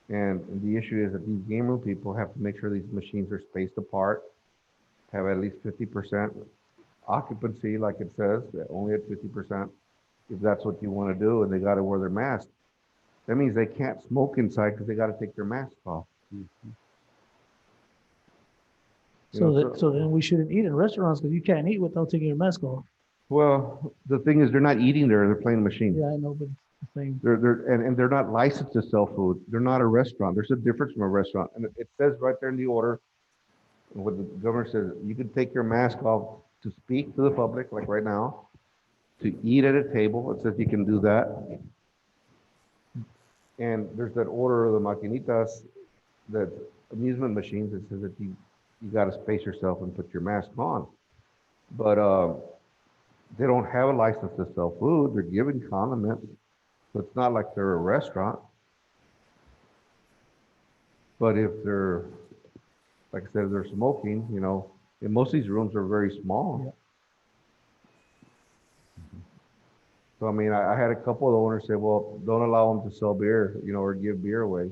And the issue is that these game room people have to make sure these machines are spaced apart, have at least 50% occupancy, like it says, only at 50%. If that's what you want to do, and they got to wear their mask. That means they can't smoke inside because they got to take their mask off. So then we shouldn't eat in restaurants because you can't eat without taking your mask off. Well, the thing is, they're not eating there; they're playing the machine. Yeah, I know, but it's the same. And they're not licensed to sell food. They're not a restaurant. There's a difference from a restaurant, and it says right there in the order. What the governor says, you can take your mask off to speak to the public, like right now, to eat at a table. It says you can do that. And there's that order of the maquinitas, that amusement machines, that says that you got to space yourself and put your mask on. But they don't have a license to sell food. They're giving condiments. So it's not like they're a restaurant. But if they're, like I said, they're smoking, and most of these rooms are very small. Yeah. So, I mean, I had a couple of the owners say, well, don't allow them to sell beer, or give beer away.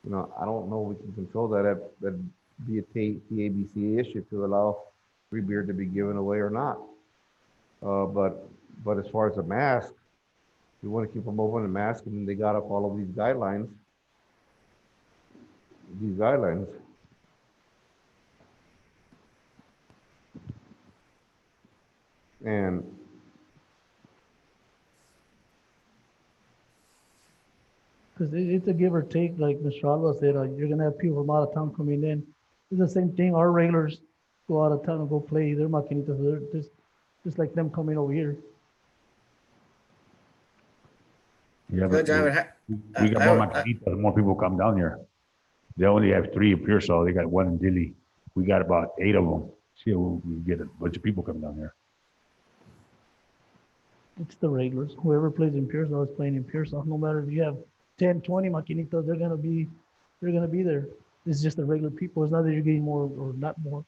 I don't know if we can control that. That'd be a TABC issue to allow free beer to be given away or not. But as far as the mask, we want to keep them open and mask, and they got to follow these guidelines. And Because it's a give or take, like Mr. Alba said, you're gonna have people from out of town coming in. It's the same thing. Our regulars go out of town and go play their maquinitas. They're just like them coming over here. Yeah, but Judge, I would we got more maquinitas, the more people come down here. They only have 3 in Pearsall. They got 1 in Dilley. We got about 8 of them. See, we get a bunch of people coming down here. It's the regulars. Whoever plays in Pearsall is playing in Pearsall. No matter if you have 10, 20 maquinitas, they're gonna be there. It's just the regular people. It's not that you're getting more or not more.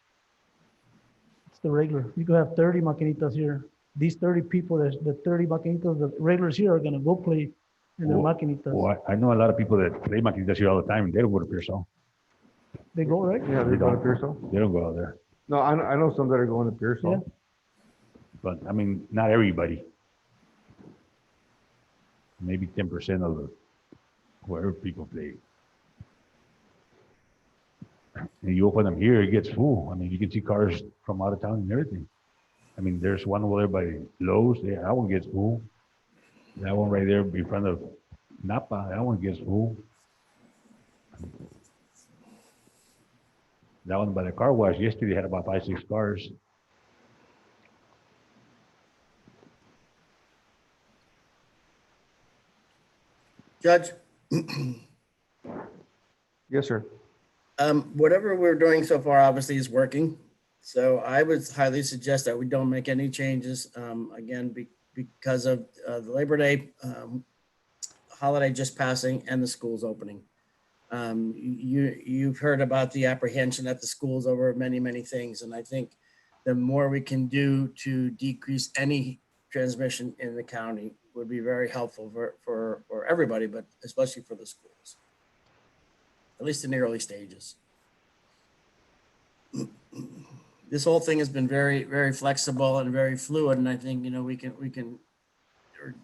It's the regular. You could have 30 maquinitas here. These 30 people, the 30 maquinitas, the regulars here are gonna go play in their maquinitas. Well, I know a lot of people that play maquinitas here all the time, and they don't go to Pearsall. They go, right? yeah, they go to Pearsall. They don't go out there. No, I know some that are going to Pearsall. Yeah. But, I mean, not everybody. Maybe 10% of the wherever people play. And you open them here, it gets full. I mean, you can see cars from out of town and everything. I mean, there's one over there by Lowe's. Yeah, that one gets full. That one right there in front of Napa, that one gets full. That one by the car wash yesterday had about 5, 6 cars. Judge, Yes, sir. whatever we're doing so far obviously is working. So I would highly suggest that we don't make any changes, again, because of the Labor Day holiday just passing and the schools opening. You've heard about the apprehension at the schools over many, many things. And I think the more we can do to decrease any transmission in the county would be very helpful for everybody, but especially for the schools, at least in the early stages. This whole thing has been very, very flexible and very fluid, and I think, we can, or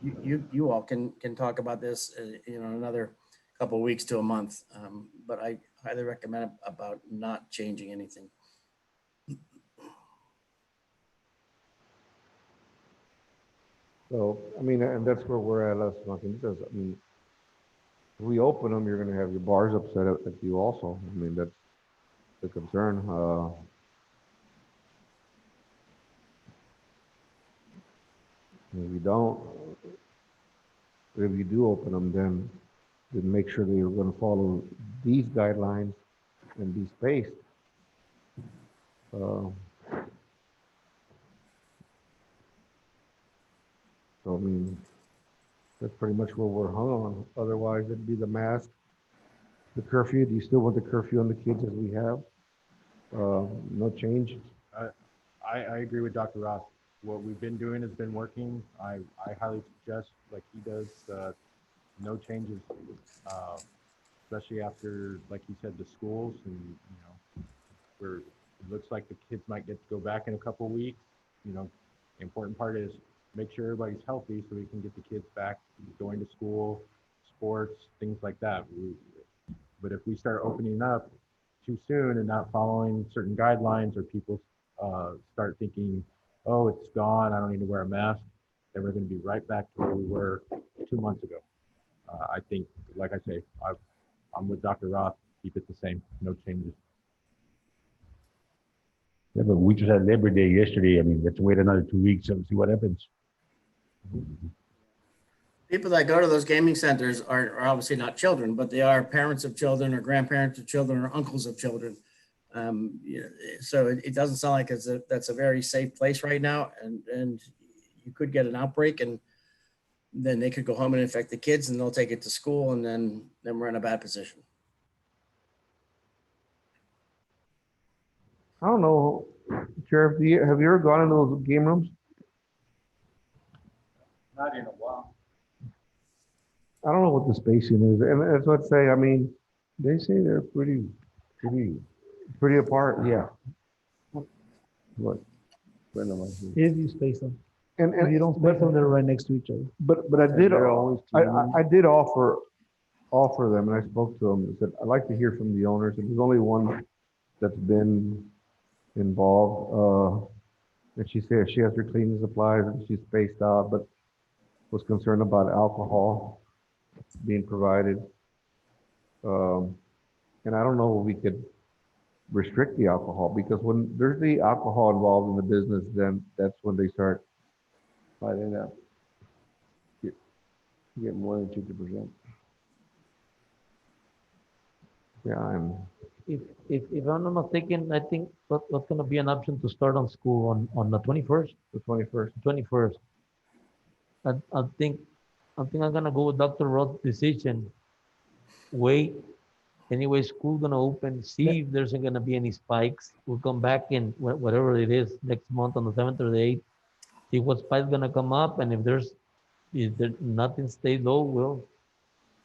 you all can talk about this, another couple of weeks to a month. But I highly recommend about not changing anything. So, I mean, and that's where we're at, Las Maquinitas. I mean, if we open them, you're gonna have your bars upset at you also. I mean, that's the concern. If we don't, if you do open them, then make sure that you're gonna follow these guidelines and be spaced. So, I mean, that's pretty much what we're hung on. Otherwise, it'd be the mask, the curfew. Do you still want the curfew on the kids as we have? No change? I agree with Dr. Ross. What we've been doing has been working. I highly suggest, like he does, no changes, especially after, like he said, the schools, and where it looks like the kids might get to go back in a couple of weeks. The important part is make sure everybody's healthy so we can get the kids back going to school, sports, things like that. But if we start opening up too soon and not following certain guidelines, or people start thinking, oh, it's gone, I don't need to wear a mask, then we're going to be right back to where we were 2 months ago. I think, like I say, I'm with Dr. Roth. Keep it the same, no changes. Yeah, but we just had Labor Day yesterday. I mean, let's wait another 2 weeks and see what happens. People that go to those gaming centers are obviously not children, but they are parents of children or grandparents of children or uncles of children. So it doesn't sound like that's a very safe place right now, and you could get an outbreak, and then they could go home and infect the kids, and they'll take it to school, and then we're in a bad position. I don't know, Sheriff, have you ever gone into those game rooms? Not in a while. I don't know what the spacing is, and that's what I say. I mean, they say they're pretty apart. Yeah. What? If you space them. And If you don't space them, they're right next to each other. But I did I did offer them, and I spoke to them. I said I'd like to hear from the owners. And there's only one that's been involved. And she said she has her cleaning supplies and she's spaced out, but was concerned about alcohol being provided. And I don't know if we could restrict the alcohol, because when there's the alcohol involved in the business, then that's when they start fighting up. Get more than 50%. Yeah, and If I'm not mistaken, I think what's going to be an option to start on school on the 21st. the 21st. 21st. I think I'm gonna go with Dr. Roth's decision. Wait. Anyway, school gonna open. See if there's gonna be any spikes. We'll come back in whatever it is next month on the 7th or the 8th. See what spike's gonna come up, and if there nothing stays low,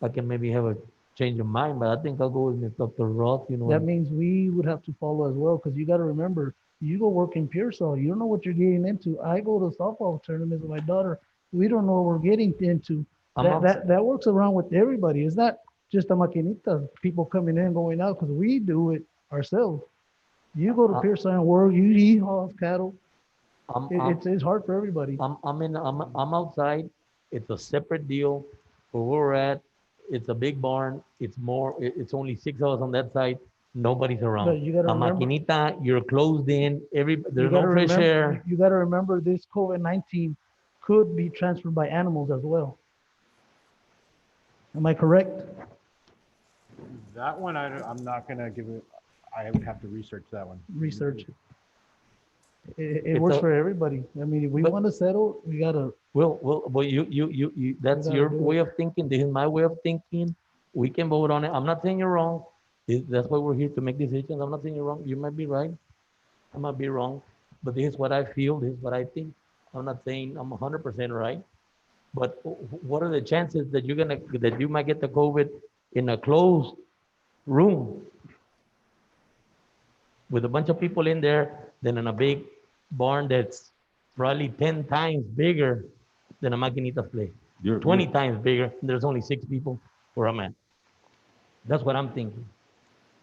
I can maybe have a change of mind. But I think I'll go with Dr. Roth. That means we would have to follow as well, because you got to remember, you go work in Pearsall, you don't know what you're getting into. I go to softball tournaments with my daughter. We don't know what we're getting into. That works around with everybody. It's not just a Maquinita, people coming in, going out, because we do it ourselves. You go to Pearsall and work, you eat hogs, cattle. It's hard for everybody. I'm outside. It's a separate deal. Where we're at, it's a big barn. It's only 6 of us on that side. Nobody's around. But you gotta A remember- Maquinita, you're closed in. There's You no gotta fresh remember- air. You got to remember, this COVID-19 could be transferred by animals as well. Am I correct? That one, I'm not going to give it, I would have to research that one. Research. It It's works a- for everybody. I mean, if we But- want to settle, we got to. Well, that's gotta your do it. way of thinking. This is my way of thinking. We can vote on it. I'm not saying you're wrong. That's why we're here to make decisions. I'm not saying you're wrong. You might be right. I might be wrong. But this is what I feel. This is what I think. I'm not saying I'm 100% right, but what are the chances that that you might get the COVID in a closed room with a bunch of people in there than in a big barn that's probably 10 times bigger than a Maquinitas play, You're, 20 times bigger. There's only 6 people where I'm at. That's what I'm thinking.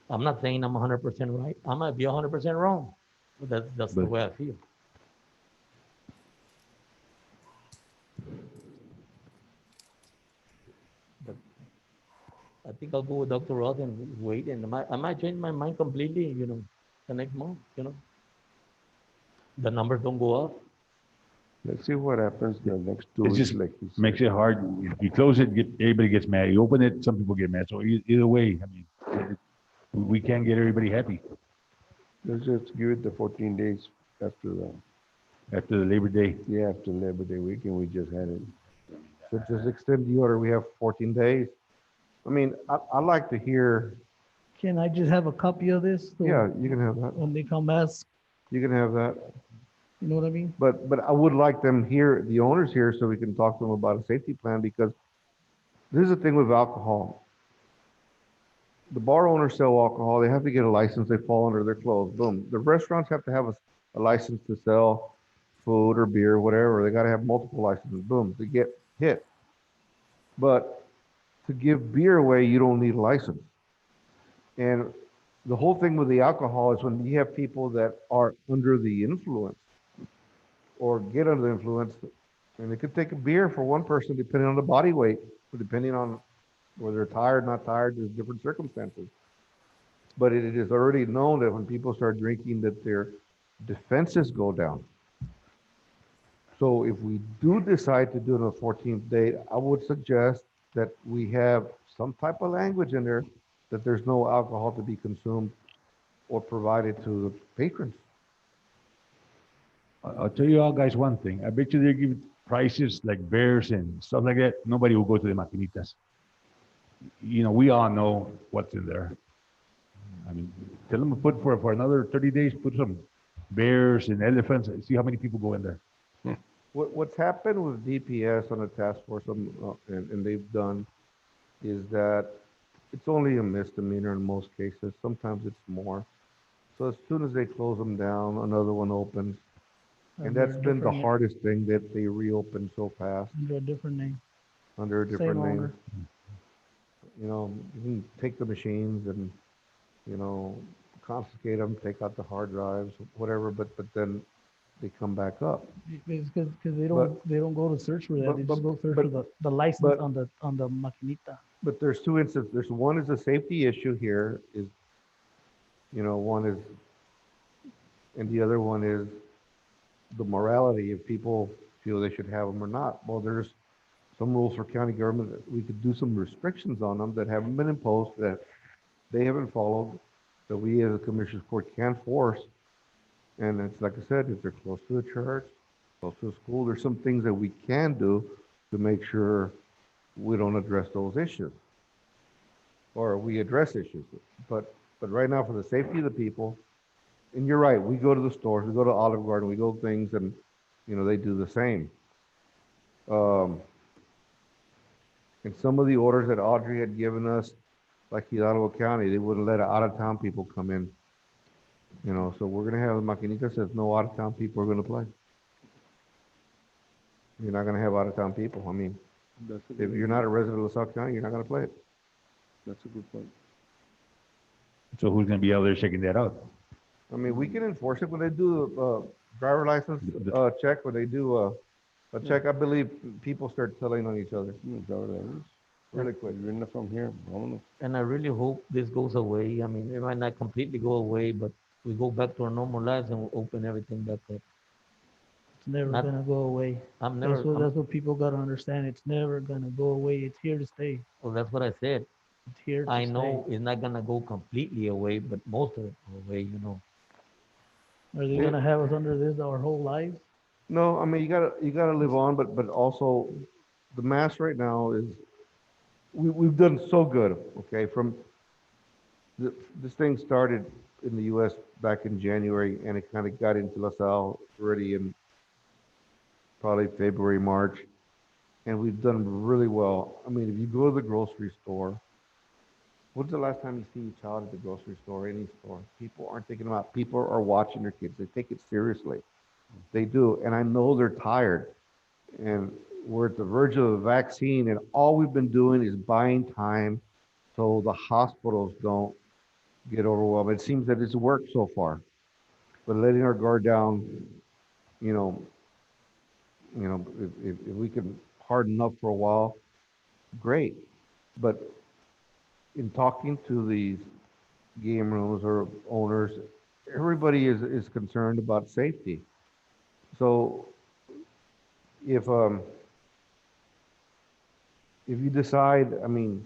I'm not saying I'm 100% right. I might be 100% wrong. But that's the But- way I feel. But I think I'll go with Dr. Roth and wait, and I might change my mind completely, the next month, The numbers don't go up. Let's see what happens the next 2 It's weeks, just like he said. makes it hard. If you close it, everybody gets mad. You open it, some people get mad. So either way, I mean, we can't get everybody happy Let's just give it the 14 days after after the Labor Day. after Labor Day weekend, we just had it. So just extend the order. We have 14 days. I mean, I'd like to hear, Can I just have a copy of this? So yeah, you can have that. When they come ask, You can have that. you know what I mean? But I would like them here, the owners here, so we can talk to them about a safety plan, because this is the thing with alcohol. The bar owners sell alcohol, they have to get a license, they fall under their clothes, boom. The restaurants have to have a license to sell food or beer, whatever. They gotta have multiple licenses, boom, to get hit. But to give beer away, you don't need a license. And the whole thing with the alcohol is when you have people that are under the influence or get under the influence, and they could take a beer for one person depending on the body weight, or depending on whether they're tired, not tired, there's different circumstances. But it is already known that when people start drinking, that their defenses go down. So if we do decide to do it on the 14th date, I would suggest that we have some type of language in there that there's no alcohol to be consumed or provided to the patrons. I'll tell you all guys one thing. I bet you they give prices like bears and stuff like that. Nobody will go to the Maquinitas. We all know what's in there. I mean, tell them to put for another 30 days, put some bears and elephants, and see how many people go in there. What's happened with DPS on the task force, and they've done, is that it's only a misdemeanor in most cases. Sometimes it's more. So as soon as they close them down, another one opens. And Under a that's been the different- hardest thing, that they reopen so fast Under a different name. under a different Same name. owner. You can take the machines and, confiscate them, take out the hard drives, whatever, but then they come back up. It's because they don't go to search for that. but- They just go search but- for the license but- on the maquinita. But there's two instances. There's one is a safety issue here is, one is, and the other one is the morality, if people feel they should have them or not. Well, there's some rules for county government that we could do some restrictions on them that haven't been imposed, that they haven't followed, that we as a commissioners court can force. And it's like I said, if they're close to a church, close to a school, there's some things that we can do to make sure we don't address those issues. Or we address issues. But right now, for the safety of the people, and you're right, we go to the stores, we go to Olive Garden, we go to things, and, they do the same. And some of the orders that Audrey had given us, like Hidalgo County, they wouldn't let out-of-town people come in. So we're gonna have the Maquinita says no out-of-town people are gonna play. You're not gonna have out-of-town people. I mean, That's a if good, you're not a resident of LaSalle County, you're not gonna play it. that's a good point. So who's going to be out there checking that out? I mean, we can enforce it when they do a driver license check, when they do a check. I believe people start telling on each other really quick. You're not from here, vámonos. And I really hope this goes away. I mean, it might not completely go away, but we go back to our normal lives and we open everything back up. It's never Not- gonna go away. I'm never, That's what people gotta understand. It's never gonna go away. It's here to stay. well, that's what I said. It's here to I stay. know it's not gonna go completely away, but most of it away, Are they gonna have us under this our whole lives? No, I mean, you gotta live on, but also the mask right now is, we've done so good, okay? This thing started in the US back in January, and it kind of got into LaSalle already in probably February, March, and we've done really well. I mean, if you go to the grocery store, when's the last time you see a child at the grocery store, any store? People aren't thinking about, people are watching their kids. They take it seriously. They do. And I know they're tired. And we're at the verge of a vaccine, and all we've been doing is buying time so the hospitals don't get overwhelmed. It seems that it's worked so far. But letting our guard down, you know, if we can harden up for a while, great. But in talking to these game rooms or owners, everybody is concerned about safety. So if you decide, I mean,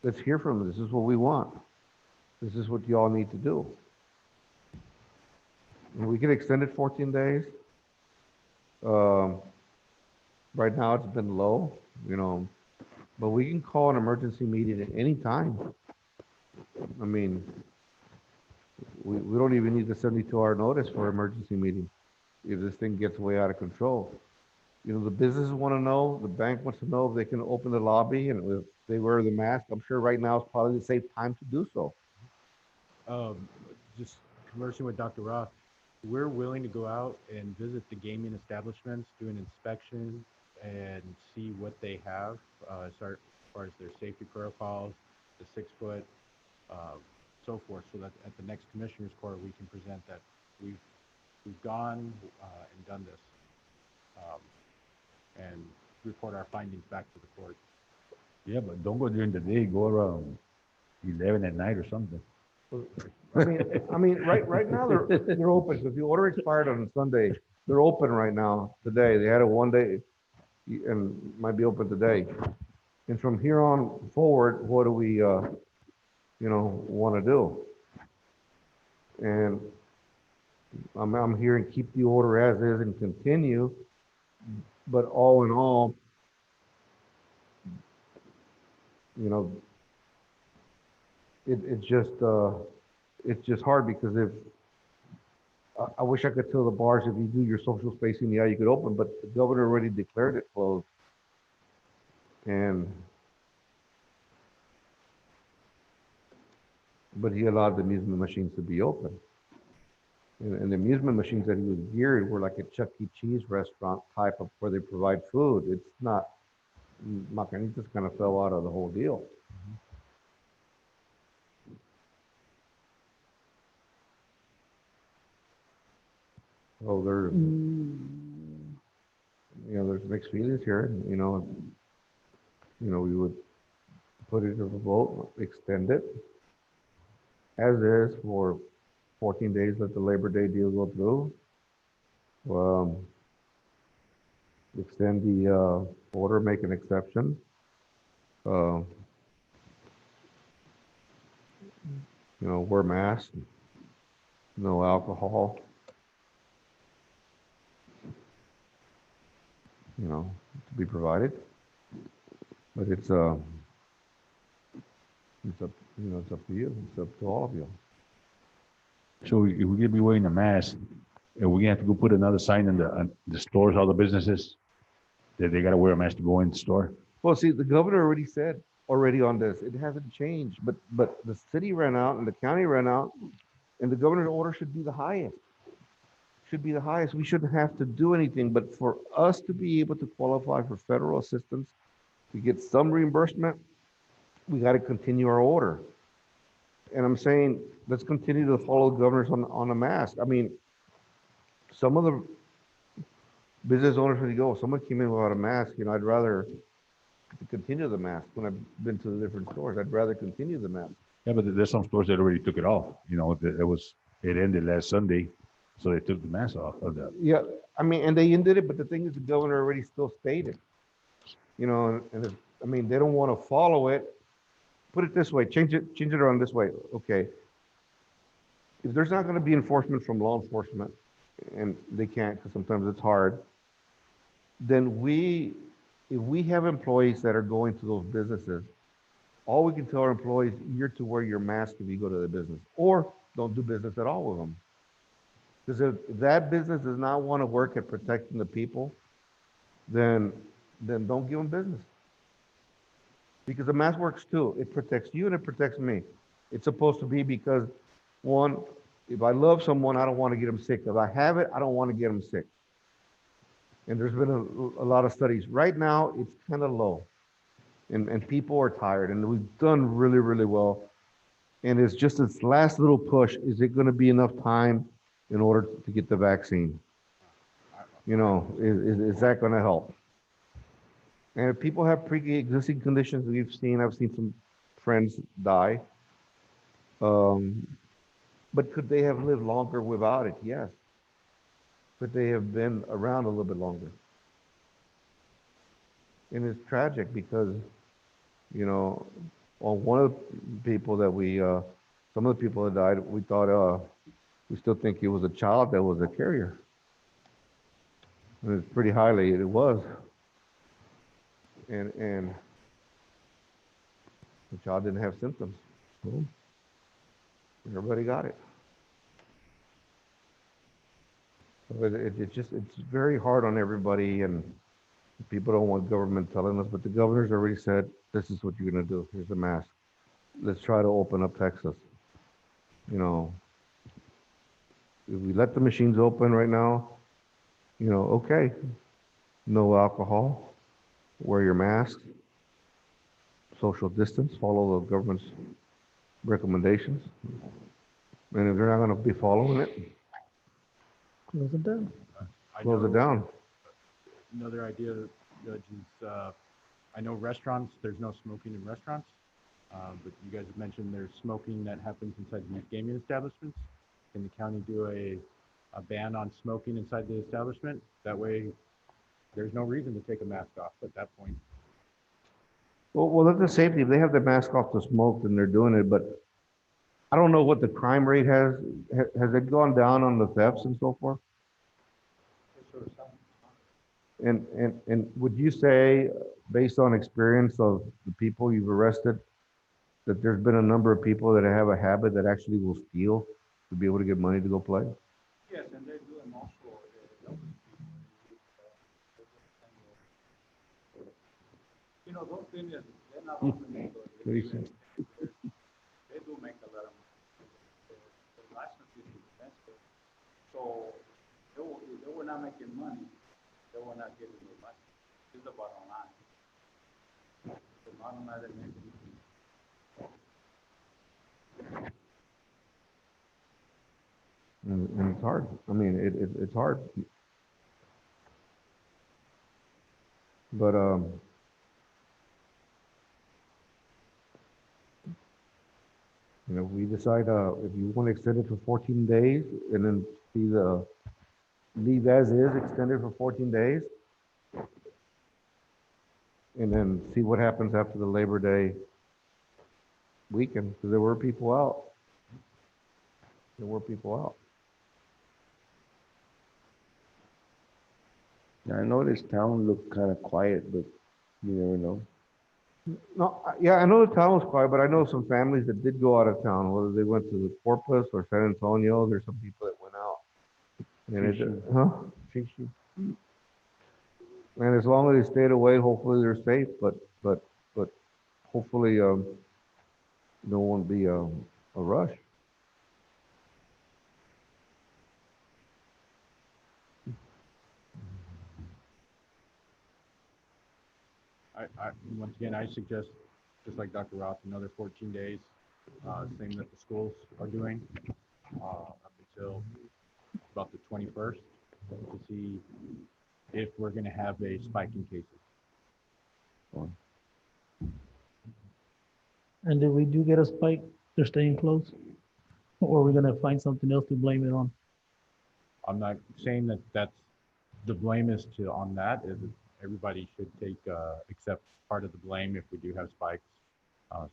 let's hear from them. This is what we want. This is what y'all need to do. And we can extend it 14 days. Right now it's been low, but we can call an emergency meeting at any time. I mean, we don't even need the 72-hour notice for emergency meeting if this thing gets way out of control. The businesses want to know, the bank wants to know if they can open the lobby and if they wear the mask. I'm sure right now is probably the safe time to do so. Just conversing with Dr. Roth, we're willing to go out and visit the gaming establishments, do an inspection, and see what they have as far as their safety protocols, the 6 foot, so forth, so that at the next commissioners court we can present that we've gone and done this, and report our findings back to the court. Yeah, but don't go during the day. Go around 11 at night or something. I mean, right now they're open. So if the order expired on Sunday, they're open right now today. They had a 1 day and might be open today. And from here on forward, what do we, want to do? And I'm hearing keep the order as is and continue. But all in all, it's just hard because if I wish I could tell the bars if you do your social spacing, yeah, you could open, but the governor already declared it closed. But he allowed the amusement machines to be open. And the amusement machines that he was geared were like a Chuck E. Cheese restaurant type of where they provide food. It's not, Macanitas kind of fell out of the whole deal. Oh, there's mixed feelings here. We would put it to the vote, extend it as is for 14 days. Let the Labor Day deal go through. Extend the order, make an exception. Wear masks, no alcohol. To be provided, but it's up to you. It's up to all of you. So if we're gonna be wearing a mask, are we gonna have to go put another sign in the stores, all the businesses, that they gotta wear a mask to go in the store? Well, see, the governor already said on this. It hasn't changed, but the city ran out and the county ran out, and the governor's order should be the highest. We shouldn't have to do anything, but for us to be able to qualify for federal assistance, to get some reimbursement, we got to continue our order. And I'm saying, let's continue to follow the governors on the mask. I mean, some of the business owners really go, someone came in without a mask, I'd rather continue the mask. When I've been to the different stores, I'd rather continue the mask. Yeah, but there's some stores that already took it off. It ended last Sunday, so they took the mask off of that. Yeah, I mean, and they ended it, but the thing is, the governor already still stated, they don't want to follow it. Put it this way, change it around this way. Okay. If there's not going to be enforcement from law enforcement, and they can't because sometimes it's hard, then if we have employees that are going to those businesses, all we can tell our employees, you're to wear your mask if you go to the business, or don't do business at all with them. Because if that business does not want to work at protecting the people, then don't give them business. Because the mask works too. It protects you and it protects me. It's supposed to be because, one, if I love someone, I don't want to get them sick. If I have it, I don't want to get them sick. And there's been a lot of studies. Right now, it's kind of low. And people are tired. And we've done really, really well. And it's just this last little push. Is it going to be enough time in order to get the vaccine? You know, is that going to help? And if people have pre-existing conditions, I've seen some friends die. But could they have lived longer without it? Yes. Could they have been around a little bit longer? And it's tragic because, you know, on one of the people that some of the people that died, we thought, we still think it was a child that was a carrier. And it's pretty highly, it was. And the child didn't have symptoms. So everybody got it. So it's very hard on everybody, and people don't want government telling us, but the governor's already said, this is what you're gonna do. Here's the mask. Let's try to open up Texas. You know, if we let the machines open right now, you know, okay, no alcohol, wear your mask, social distance, follow the government's recommendations. And if they're not gonna be following it, Close it down. close it down. Another idea, Judge, is I know restaurants, there's no smoking in restaurants, but you guys have mentioned there's smoking that happens inside the gaming establishments. Can the county do a ban on smoking inside the establishment? That way, there's no reason to take a mask off at that point. Well, look at the safety. If they have the mask off to smoke, then they're doing it, but I don't know what the crime rate has. Has it gone down on the thefts and so forth? And would you say, based on experience of the people you've arrested, that there's been a number of people that have a habit that actually will steal to be able to get money to go play? Yes, and they're doing also, you know, those things, they're not only make they do make a lot of money. The license is expensive, so if they were not making money, they were not getting the license. It's the bottom line. The bottom line that makes it. And it's hard. I mean, it's hard. But you know, we decide if you want to extend it for 14 days and then see the leave as is extended for 14 days, and then see what happens after the Labor Day weekend, because there were people out. There were people out. I know this town looked kind of quiet, but you never know. No, yeah, I know the town was quiet, but I know some families that did go out of town, whether they went to the Corpus or San Antonio. There's some people that went out. And and as long as they stayed away, hopefully they're safe, but hopefully there won't be a rush. Once again, I suggest, just like Dr. Roth, another 14 days, same that the schools are doing, up until about the 21st, to see if we're going to have a spike in cases. And if we do get a spike, they're staying closed? Or we're gonna find something else to blame it on? I'm not saying that the blame is on that. Everybody should accept part of the blame if we do have spikes,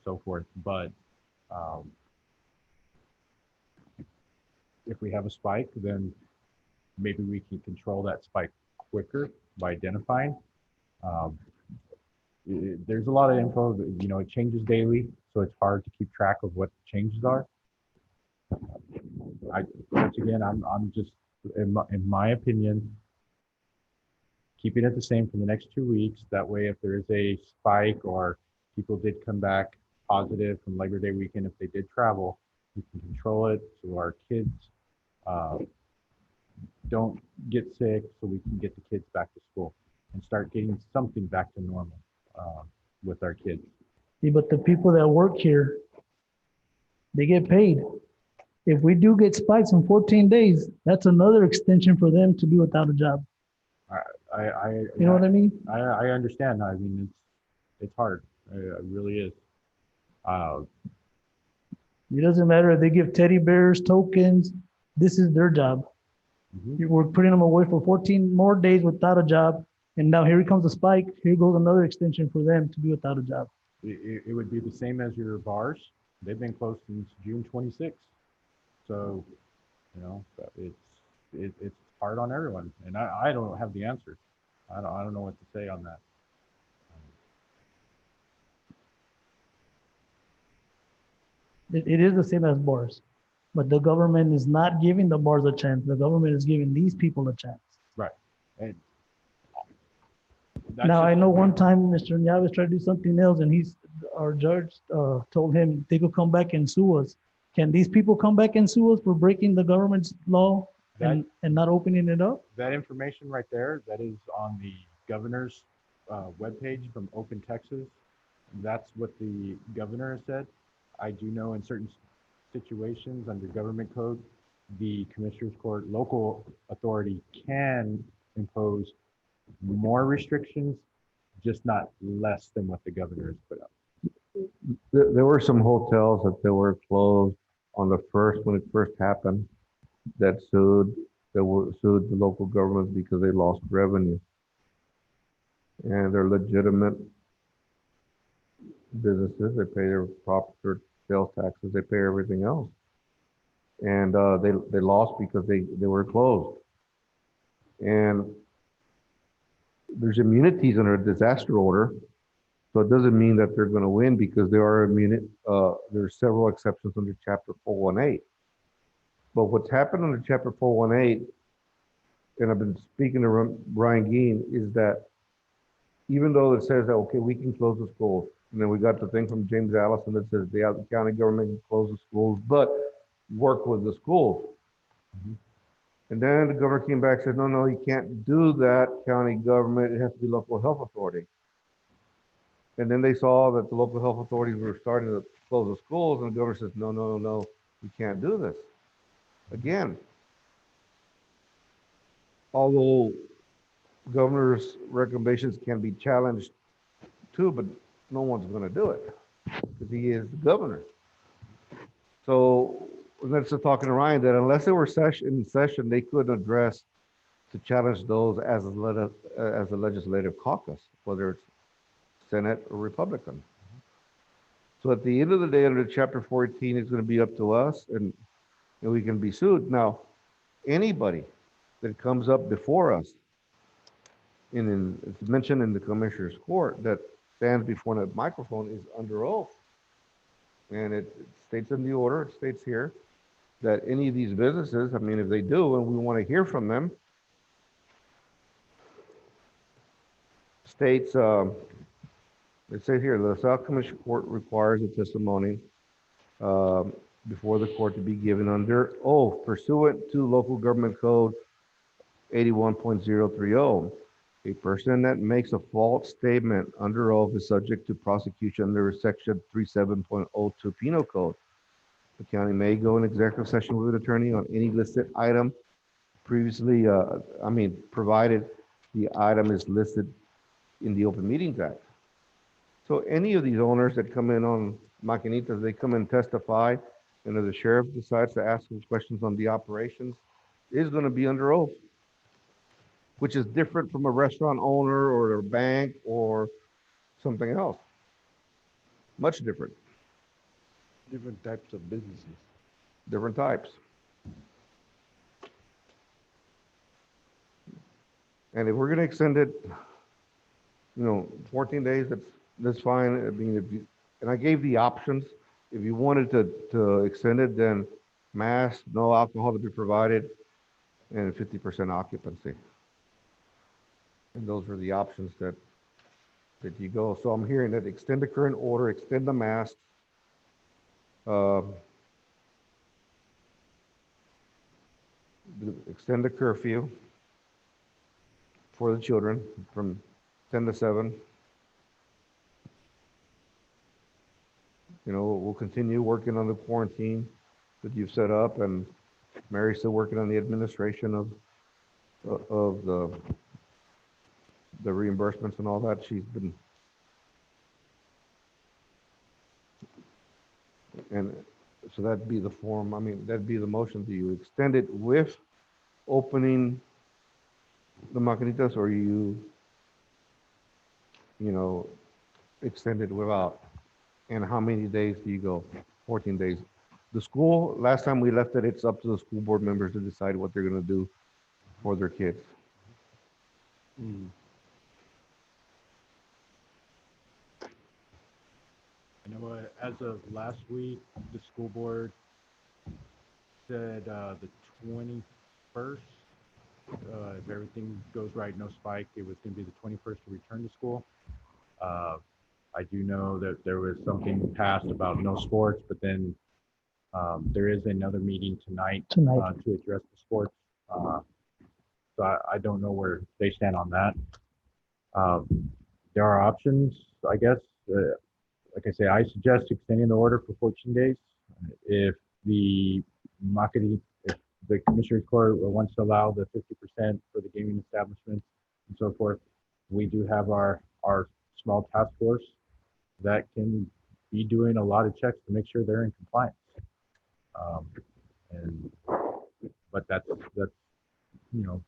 so forth. But if we have a spike, then maybe we can control that spike quicker by identifying. There's a lot of info that, you know, it changes daily, so it's hard to keep track of what the changes are. Once again, I'm just, in my opinion, keeping it the same for the next 2 weeks. That way, if there is a spike or people did come back positive from Labor Day weekend, if they did travel, we can control it so our kids don't get sick, so we can get the kids back to school and start getting something back to normal with our kids. See, but the people that work here, they get paid. If we do get spikes in 14 days, that's another extension for them to be without a job. You know what I mean? I understand. I mean, it's hard. It really is. It doesn't matter if they give teddy bears, tokens. This is their job. We're putting them away for 14 more days without a job. And now here comes a spike. Here goes another extension for them to be without a job. It would be the same as your bars. They've been closed since June 26th. So, you know, it's hard on everyone. And I don't have the answer. I don't know what to say on that. It is the same as bars, but the government is not giving the bars a chance. The government is giving these people a chance. Right. And Now, I know one time Mr. Nyaves tried to do something else and our judge told him they could come back and sue us. Can these people come back and sue us for breaking the government's law and not opening it up? that information right there, that is on the governor's webpage from Open Texas. That's what the governor has said. I do know in certain situations under government code, the commissioner's court, local authority can impose more restrictions, just not less than what the governor has put up. There were some hotels that they were closed on when it first happened, that sued the local governments because they lost revenue. And they're legitimate businesses. They pay their proper sales taxes. They pay everything else. And they lost because they were closed. And there's immunities under a disaster order. So it doesn't mean that they're going to win because there are there's several exceptions under Chapter 418. But what's happened under Chapter 418, and I've been speaking to Brian Geen, is that even though it says that, okay, we can close the schools, and then we got the thing from James Allison that says the county government can close the schools, but work with the schools. And then the governor came back and said, no, you can't do that, county government. It has to be local health authority. And then they saw that the local health authorities were starting to close the schools, and the governor says, no, we can't do this. Again, although governor's recommendations can be challenged too, but no one's going to do it because he is the governor. So that's talking to Ryan that unless they were in session, they couldn't address to challenge those as a legislative caucus, whether it's Senate or Republican. So at the end of the day, under Chapter 14, it's going to be up to us, and we can be sued. Now, anybody that comes up before us, it's mentioned in the commissioner's court, that stands before that microphone is under oath. And it states in the order, it states here, that any of these businesses, I mean, if they do, and we want to hear from them, states, it says here, the South Commission Court requires a testimony before the court to be given under oath pursuant to Local Government Code 81.030. A person that makes a false statement under oath is subject to prosecution under Section 37.02 Penal Code. The county may go in executive session with an attorney on any listed item previously, provided the item is listed in the Open Meetings Act. So any of these owners that come in on Maquinitas, they come and testify, and if the sheriff decides to ask them questions on the operations, is going to be under oath, which is different from a restaurant owner or a bank or something else. Much different. Different types of businesses. Different types. And if we're going to extend it, 14 days, that's fine. I mean, and I gave the options. If you wanted to extend it, then mask, no alcohol to be provided, and 50% occupancy. And those are the options that you go. So I'm hearing that extend the current order, extend the mask. Extend the curfew for the children from 10 to 7. You know, we'll continue working on the quarantine that you've set up, and Mary's still working on the administration of the reimbursements and all that. She's been, and so that'd be the form. I mean, that'd be the motion. Do you extend it with opening the Maquinitas, or you know, extend it without? And how many days do you go? 14 days. The school, last time we left it, it's up to the school board members to decide what they're going to do for their kids. I know as of last week, the school board said the 21st, if everything goes right, no spike, it was going to be the 21st to return to school. I do know that there was something passed about no sports, but then there is another meeting tonight. To address the sports. So I don't know where they stand on that. There are options, I guess. Like I say, I suggest extending the order for 14 days. If the Commissioner's Court wants to allow the 50% for the gaming establishments and so forth, we do have our small task force that can be doing a lot of checks to make sure they're in compliance. But that's you know,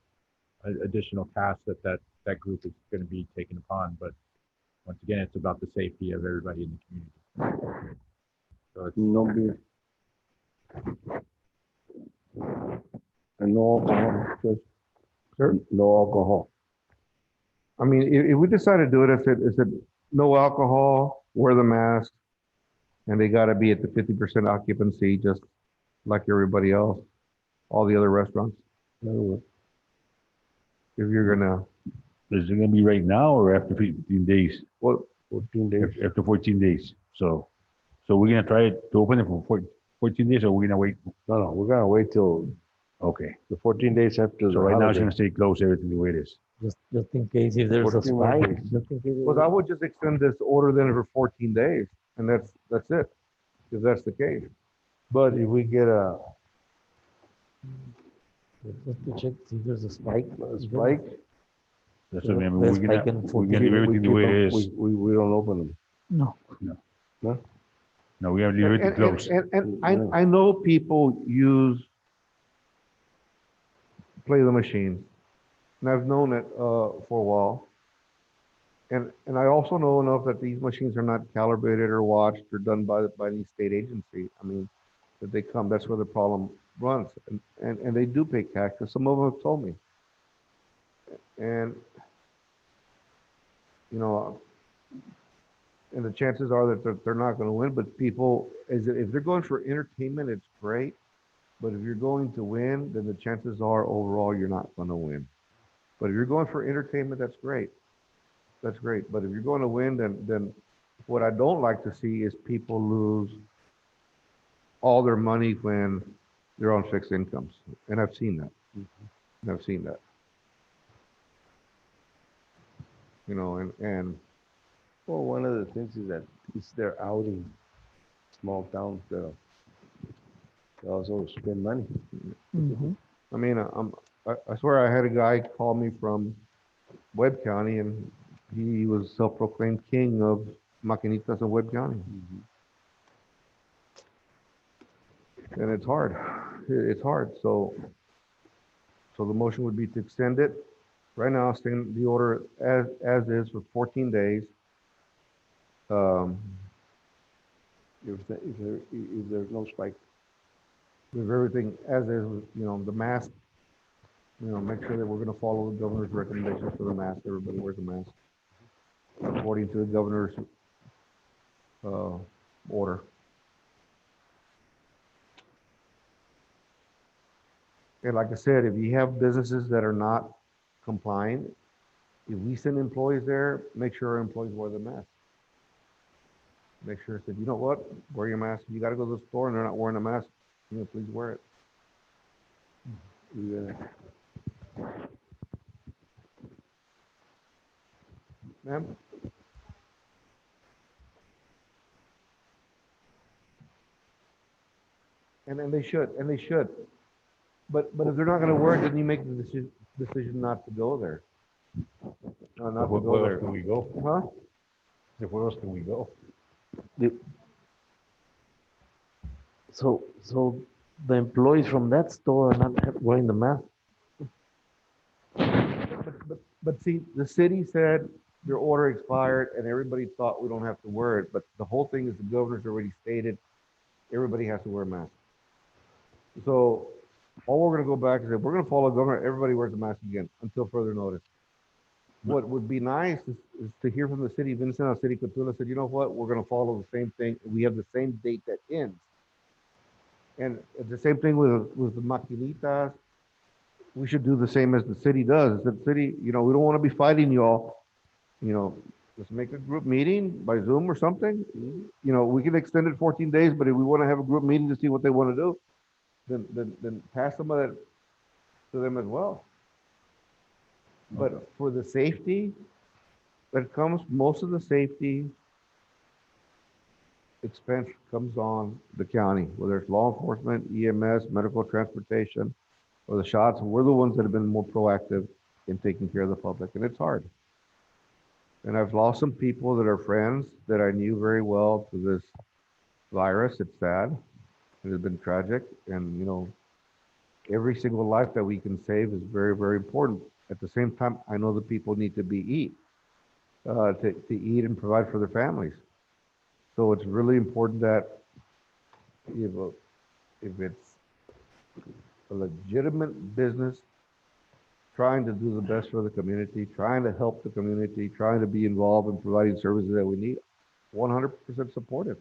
additional tasks that group is going to be taken upon. But once again, it's about the safety of everybody in the community. So it's No beer. And no alcohol. Sir? No alcohol. I mean, if we decide to do it, if it no alcohol, wear the mask, and they got to be at the 50% occupancy, just like everybody else, all the other restaurants. If you're gonna, Is it gonna be right now or after 15 days? well, 14 days. After 14 days. So we're gonna try to open it for 14 days, or we're gonna wait? No, we're gonna wait till Okay. the 14 days after the So right now it's holiday. gonna stay closed, everything the way it is. Just in case if there's a 14 more spike, days. just in case. well, I would just extend this order then for 14 days, and that's it, if that's the case. But if we get a Just to check, see if there's a spike. spike, That's what I mean. Let's We're spike gonna in we're gonna leave everything the way it is. we don't open them. No. No, we have to leave everything closed. And I know people play the machine, and I've known it for a while. And I also know enough that these machines are not calibrated or watched or done by any state agency. I mean, that they come, that's where the problem runs. And they do pay taxes. Some of them have told me. And, you know, and the chances are that they're not going to win, but people, if they're going for entertainment, it's great. But if you're going to win, then the chances are overall you're not going to win. But if you're going for entertainment, that's great. That's great. But if you're going to win, then what I don't like to see is people lose all their money when they're on fixed incomes. And I've seen that. I've seen that. You know, and Well, one of the things is that it's their outing, small towns that also spend money. I mean, I swear I had a guy call me from Webb County, and he was self-proclaimed king of Maquinitas in Webb County. And it's hard. It's hard. So the motion would be to extend it. Right now, extend the order as is for 14 days. If there's no spike. With everything as is, you know, the mask, you know, make sure that we're going to follow the governor's recommendations for the mask. Everybody wears a mask according to the governor's order. And like I said, if you have businesses that are not complying, if we send employees there, make sure our employees wear the mask. Make sure, said, you know what, wear your mask. You gotta go to the store and they're not wearing a mask, please wear it. Yeah. Ma'am? And they should. But if they're not gonna wear it, then you make the decision not to go there. Not to Where go else there. can we go? Huh? Where else can we go? So the employees from that store are not wearing the mask. But see, the city said their order expired and everybody thought we don't have to wear it, but the whole thing is the governor's already stated, everybody has to wear a mask. So all we're gonna go back and say, we're gonna follow the governor, everybody wears a mask again until further notice. What would be nice is to hear from the city, Vincent, City Cotula said, you know what, we're gonna follow the same thing. We have the same date that ends. And the same thing with the maquinitas. We should do the same as the city does. The city, we don't want to be fighting y'all. Let's make a group meeting by Zoom or something. We can extend it 14 days, but if we want to have a group meeting to see what they want to do, then pass some of that to them as well. But for the safety that comes, most of the safety expense comes on the county, whether it's law enforcement, EMS, medical transportation, or the shots. We're the ones that have been more proactive in taking care of the public, and it's hard. And I've lost some people that are friends that I knew very well to this virus. It's sad. It has been tragic. And, every single life that we can save is very, very important. At the same time, I know that people need to eat and provide for their families. So it's really important that if it's a legitimate business trying to do the best for the community, trying to help the community, trying to be involved in providing services that we need, 100% supportive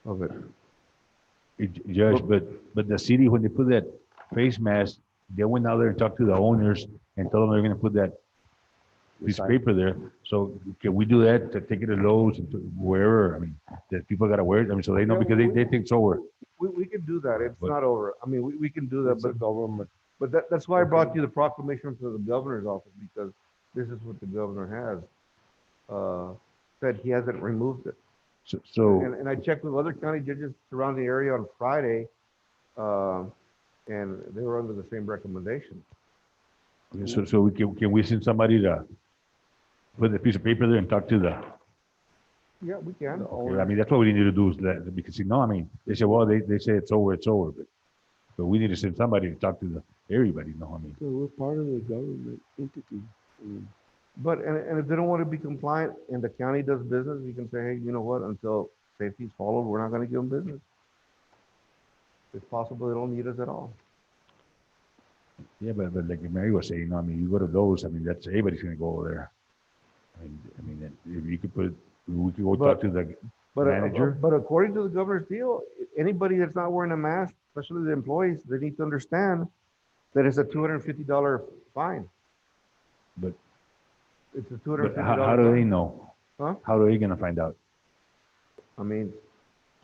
of it. Judge, but the city, when they put that face mask, they went out there and talked to the owners and told them they're gonna put that piece of paper there. So can we do that to take it to Lowe's and to wherever? I mean, that people gotta wear it. I mean, so they know because they think it's over. We can do that. It's not over. I mean, we can do that, It's a government. but that's why I brought you the proclamation to the governor's office, because this is what the governor has said. He hasn't removed it. So And I checked with other county judges surrounding the area on Friday, and they were under the same recommendation. so can we send somebody to put the piece of paper there and talk to the, Yeah, we can. I mean, that's what we need to do is that, because they say, well, they say it's over, but we need to send somebody to talk to everybody, I mean. So we're part of the government entity. But, and if they don't want to be compliant and the county does business, you can say, hey, you know what, until safety is followed, we're not going to give them business. It's possible they don't need us at all. Yeah, but like Mary was saying, you go to those, that's, everybody's gonna go over there. If you could we could go talk to the manager. But according to the governor's deal, anybody that's not wearing a mask, especially the employees, they need to understand that it's a $250 fine. But It's a But $250. how do they know? Huh? How are they gonna find out? I mean,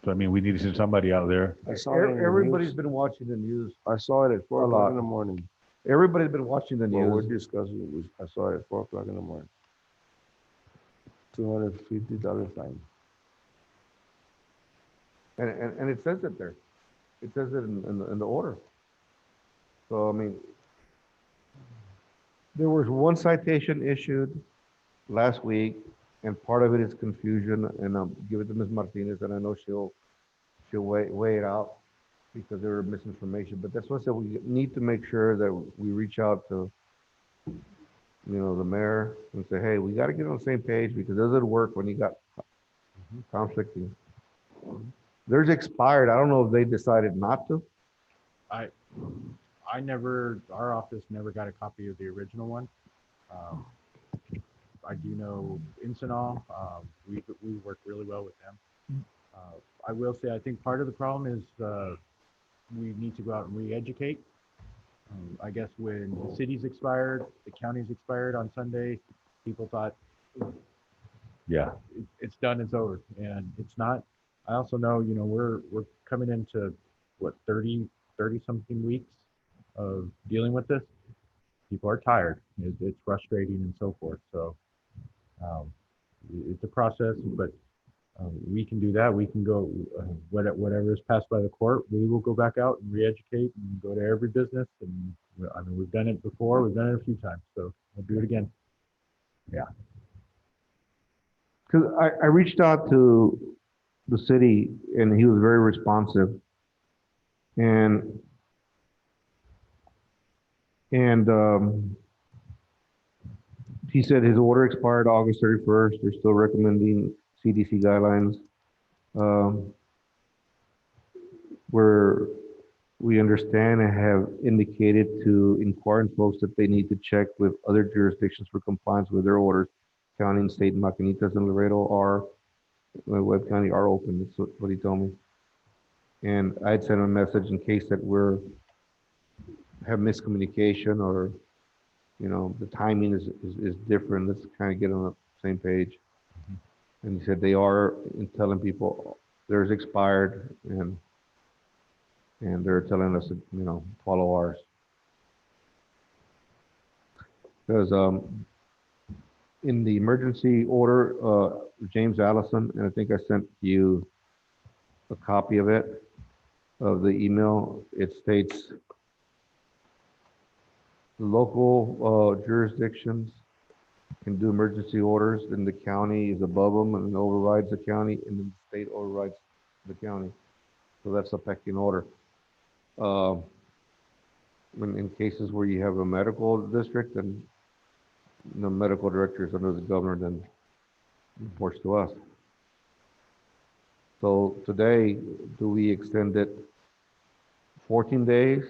So we need to send somebody out there. I saw it in the everybody's news. been watching the news. I saw it at 4 A o'clock lot. in the morning. Everybody's been watching the Well, we're news. discussing, I saw it at 4 o'clock in the morning. $250 fine. And it says it there. It says it in the order. So, I mean, there was one citation issued last week, and part of it is confusion, and I'll give it to Ms. Martinez, and I know she'll weigh it out because there were misinformation. But that's why I said we need to make sure that we reach out to, the mayor and say, hey, we got to get on the same page, because it doesn't work when you got conflicting. Theirs expired. I don't know if they decided not to. Our office never got a copy of the original one. I do know Encinal, we work really well with them. I will say, I think part of the problem is we need to go out and re-educate I guess when the city's expired, the county's expired on Sunday, people thought Yeah. it's done, it's over, and it's not. I also know, we're coming into what, 30 something weeks of dealing with this. People are tired. It's frustrating and so forth. So um, it's a process, but we can do that. We can go, whatever is passed by the court, we will go back out and re-educate and go to every business. And I mean, we've done it before. We've done it a few times, so we'll do it again. Because I reached out to the city and he was very responsive. And he said his order expired August 31st. They're still recommending CDC guidelines. Where we understand and have indicated to inquiring folks that they need to check with other jurisdictions for compliance with their orders. County and state Macanitas and Laredo are, Webb County are open. That's what he told me. And I'd sent him a message in case that have miscommunication or, the timing is different. Let's kind of get on the same page. And he said they are telling people theirs expired and they're telling us to, follow ours. Because in the emergency order, James Allison, and I think I sent you a copy of it, of the email. It states local jurisdictions can do emergency orders, then the county is above them and overrides the county, and then the state overrides the county. So that's a pecking order. In cases where you have a medical district and the medical director is under the governor, then reports to us. So today, do we extend it 14 days?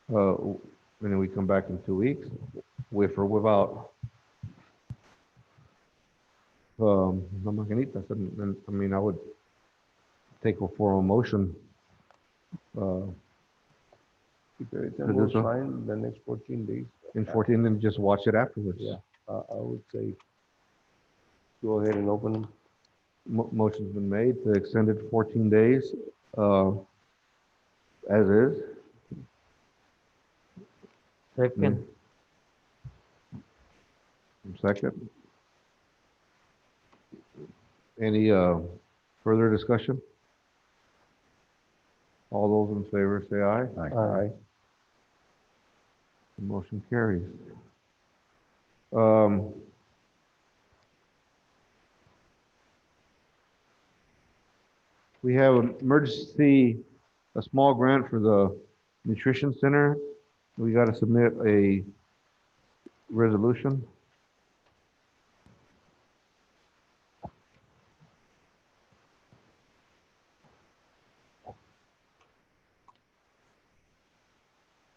And then we come back in 2 weeks, with or without the Macanitas? And I mean, I would take a formal motion. That was fine, the next 14 days. In 14, and just watch it afterwards. Yeah, I would say go ahead and open them. Motion's been made to extend it 14 days, as is. Second. Second. Any further discussion? All those in favor say aye. Aye. The motion carries. We have a small grant for the nutrition center. We got to submit a resolution.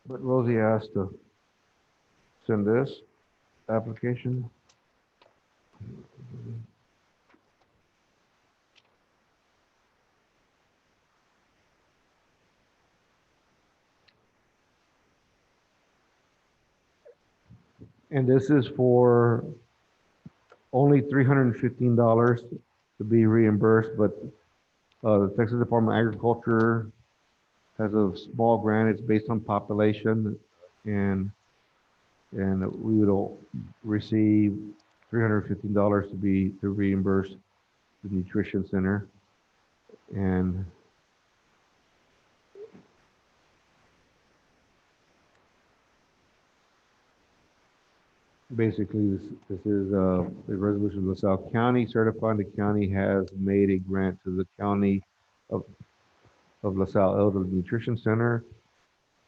But Rosie asked to send this application. And this is for only $315 to be reimbursed, but the Texas Department of Agriculture has a small grant. It's based on population, and we would receive $315 to reimburse the nutrition center. And basically, this is the resolution of LaSalle County certifying the county has made a grant to the county of LaSalle Elderly Nutrition Center,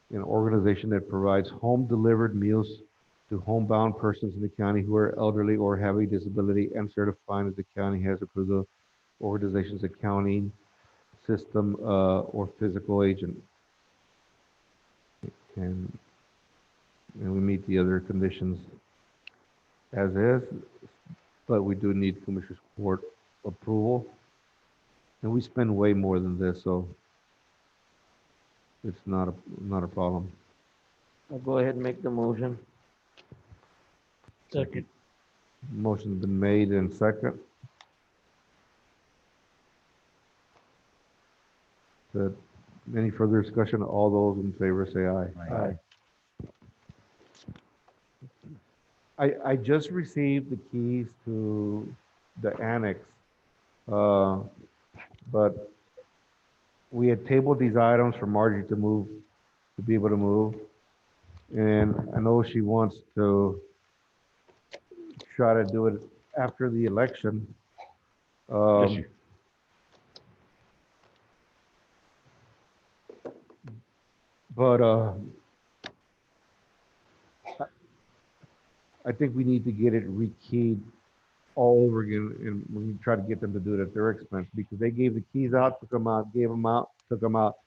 an organization that provides home-delivered meals to homebound persons in the county who are elderly or have a disability, and certifying that the county has approved the organization's accounting system or physical agent. And we meet the other conditions as is, but we do need Commissioner's Court approval. And we spend way more than this, so it's not a problem. I'll go ahead and make the motion. Second. Motion's been made and second. That, any further discussion? All those in favor say aye. Aye. I just received the keys to the annex. But we had tabled these items for Margie to move, to be able to move. And I know she wants to try to do it after the election. Bless you. But I think we need to get it rekeyed all over again, and we try to get them to do it at their expense, because they gave the keys out, took them out, gave them out, took them out,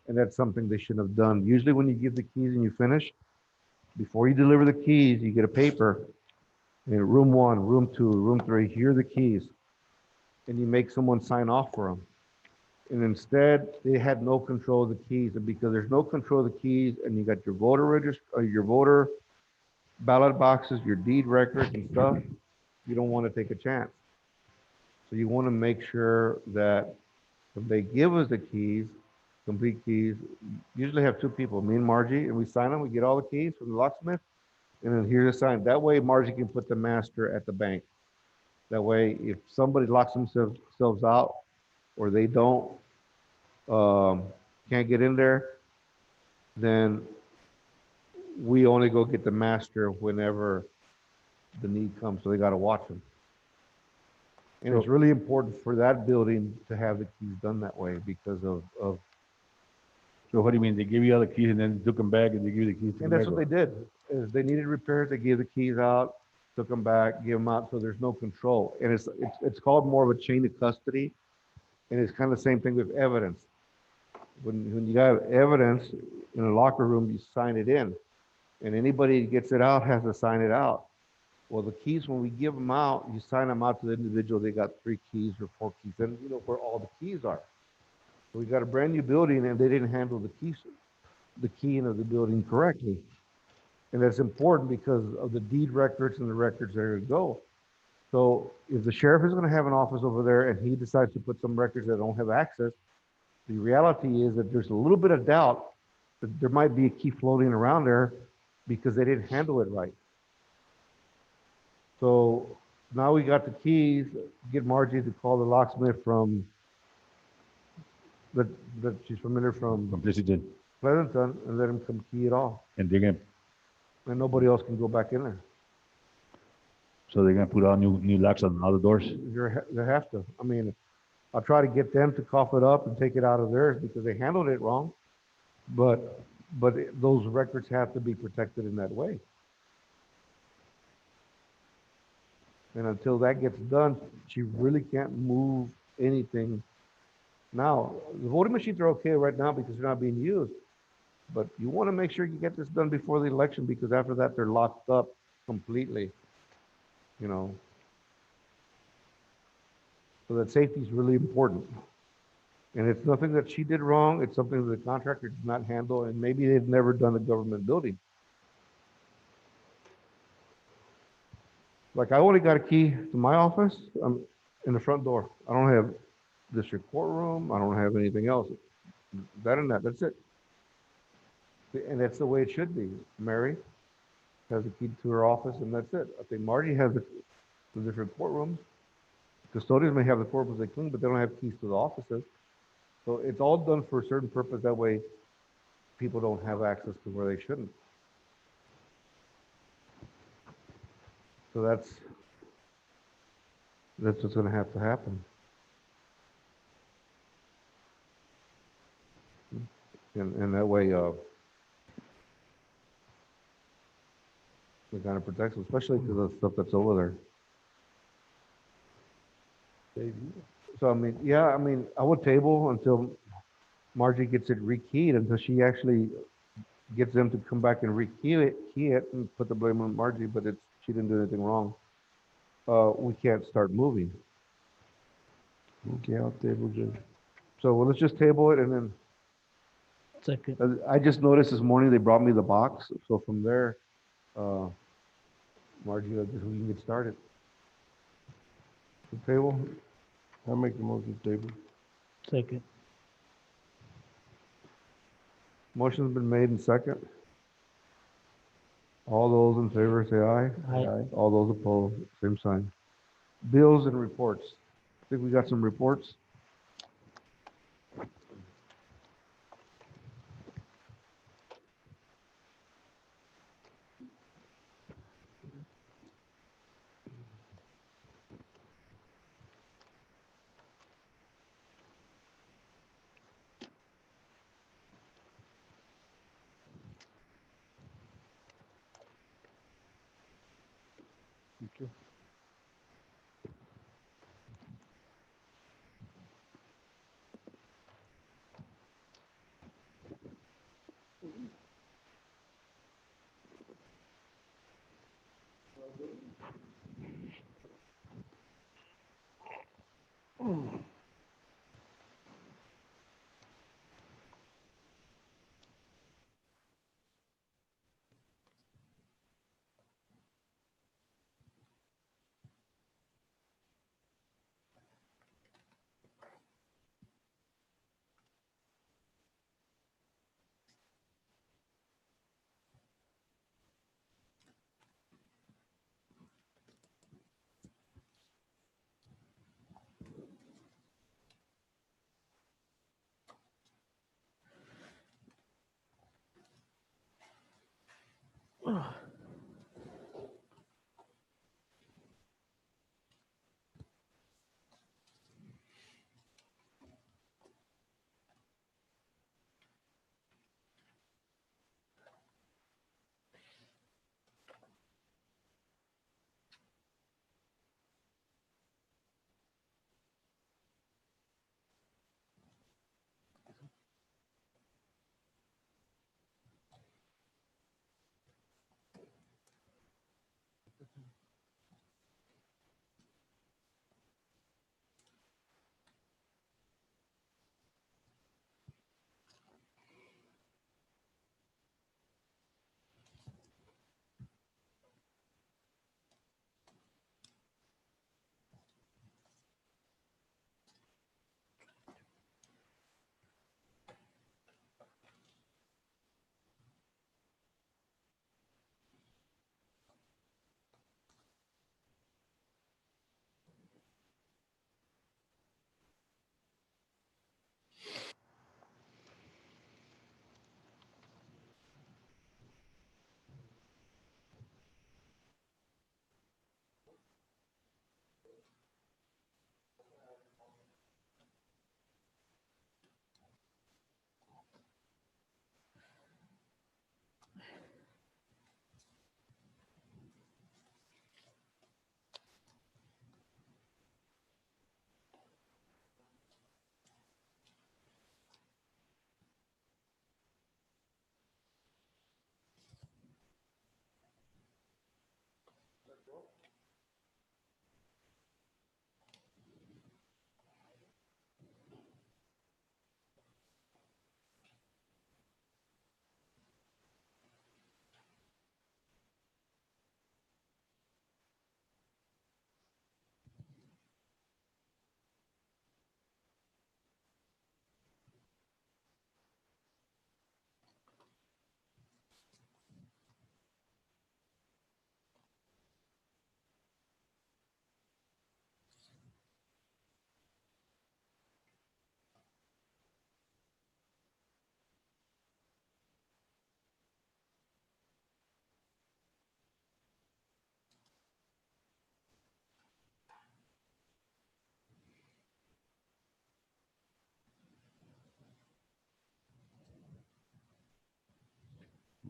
and that's something they shouldn't have done. Usually when you give the keys and you finish, before you deliver the keys, you get a paper, and room 1, room 2, room 3, here are the keys, and you make someone sign off for them. And instead, they had no control of the keys, and because there's no control of the keys, and you got your voter your voter ballot boxes, your deed records and stuff, you don't want to take a chance. So you want to make sure that if they give us the keys, complete keys, usually have 2 people, me and Margie, and we sign them, we get all the keys from the locksmith, and then here's a sign. That way Margie can put the master at the bank. That way, if somebody locks themselves out or they don't, can't get in there, then we only go get the master whenever the need comes, so they got to watch them. And it's really important for that building to have the keys done that way because of So what do you mean? They give you all the keys and then took them back and they give you the keys? and that's what they did, is they needed repairs, they gave the keys out, took them back, gave them out, so there's no control. And it's called more of a chain of custody, and it's kind of the same thing with evidence. When you got evidence in a locker room, you sign it in, and anybody that gets it out has to sign it out. Well, the keys, when we give them out, you sign them out to the individual. They got 3 keys or 4 keys, and you know where all the keys are. So we got a brand new building, and they didn't handle the keying of the building correctly. And that's important because of the deed records and the records that are going to go. So if the sheriff is going to have an office over there and he decides to put some records that don't have access, the reality is that there's a little bit of doubt that there might be a key floating around there because they didn't handle it right. So now we got the keys, get Margie to call the locksmith from, that she's familiar from Complicity. Pleasanton, and let him come key it all. And they're gonna, And nobody else can go back in there. so they're gonna put all new locks on all the doors? They have to. I mean, I'll try to get them to cough it up and take it out of theirs because they handled it wrong. But those records have to be protected in that way. And until that gets done, she really can't move anything. Now, the voting machines are okay right now because they're not being used. But you want to make sure you get this done before the election because after that, they're locked up completely, you know. So that safety is really important. And it's nothing that she did wrong. It's something that the contractor did not handle, and maybe they've never done a government building. Like I only got a key to my office in the front door. I don't have district courtroom. I don't have anything else. That and that, that's it. And that's the way it should be. Mary has a key to her office and that's it. I think Margie has the different courtrooms. Custodians may have the courtrooms they clean, but they don't have keys to the offices. So it's all done for a certain purpose. That way people don't have access to where they shouldn't. So that's what's going to have to happen. And that way, it kind of protects them, especially to the stuff that's over there. So, I mean, yeah, I mean, I would table until Margie gets it rekeyed, until she actually gets them to come back and rekey it and put the blame on Margie, but she didn't do anything wrong. We can't start moving. Okay, I'll table it. So let's just table it, and then Second. I just noticed this morning they brought me the box, so from there, Margie, I guess we can get started. The table, I'll make the motion table. Second. motion's been made and second. All those in favor say aye. Aye. All those opposed, same sign. Bills and reports. I think we got some reports.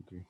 Okay.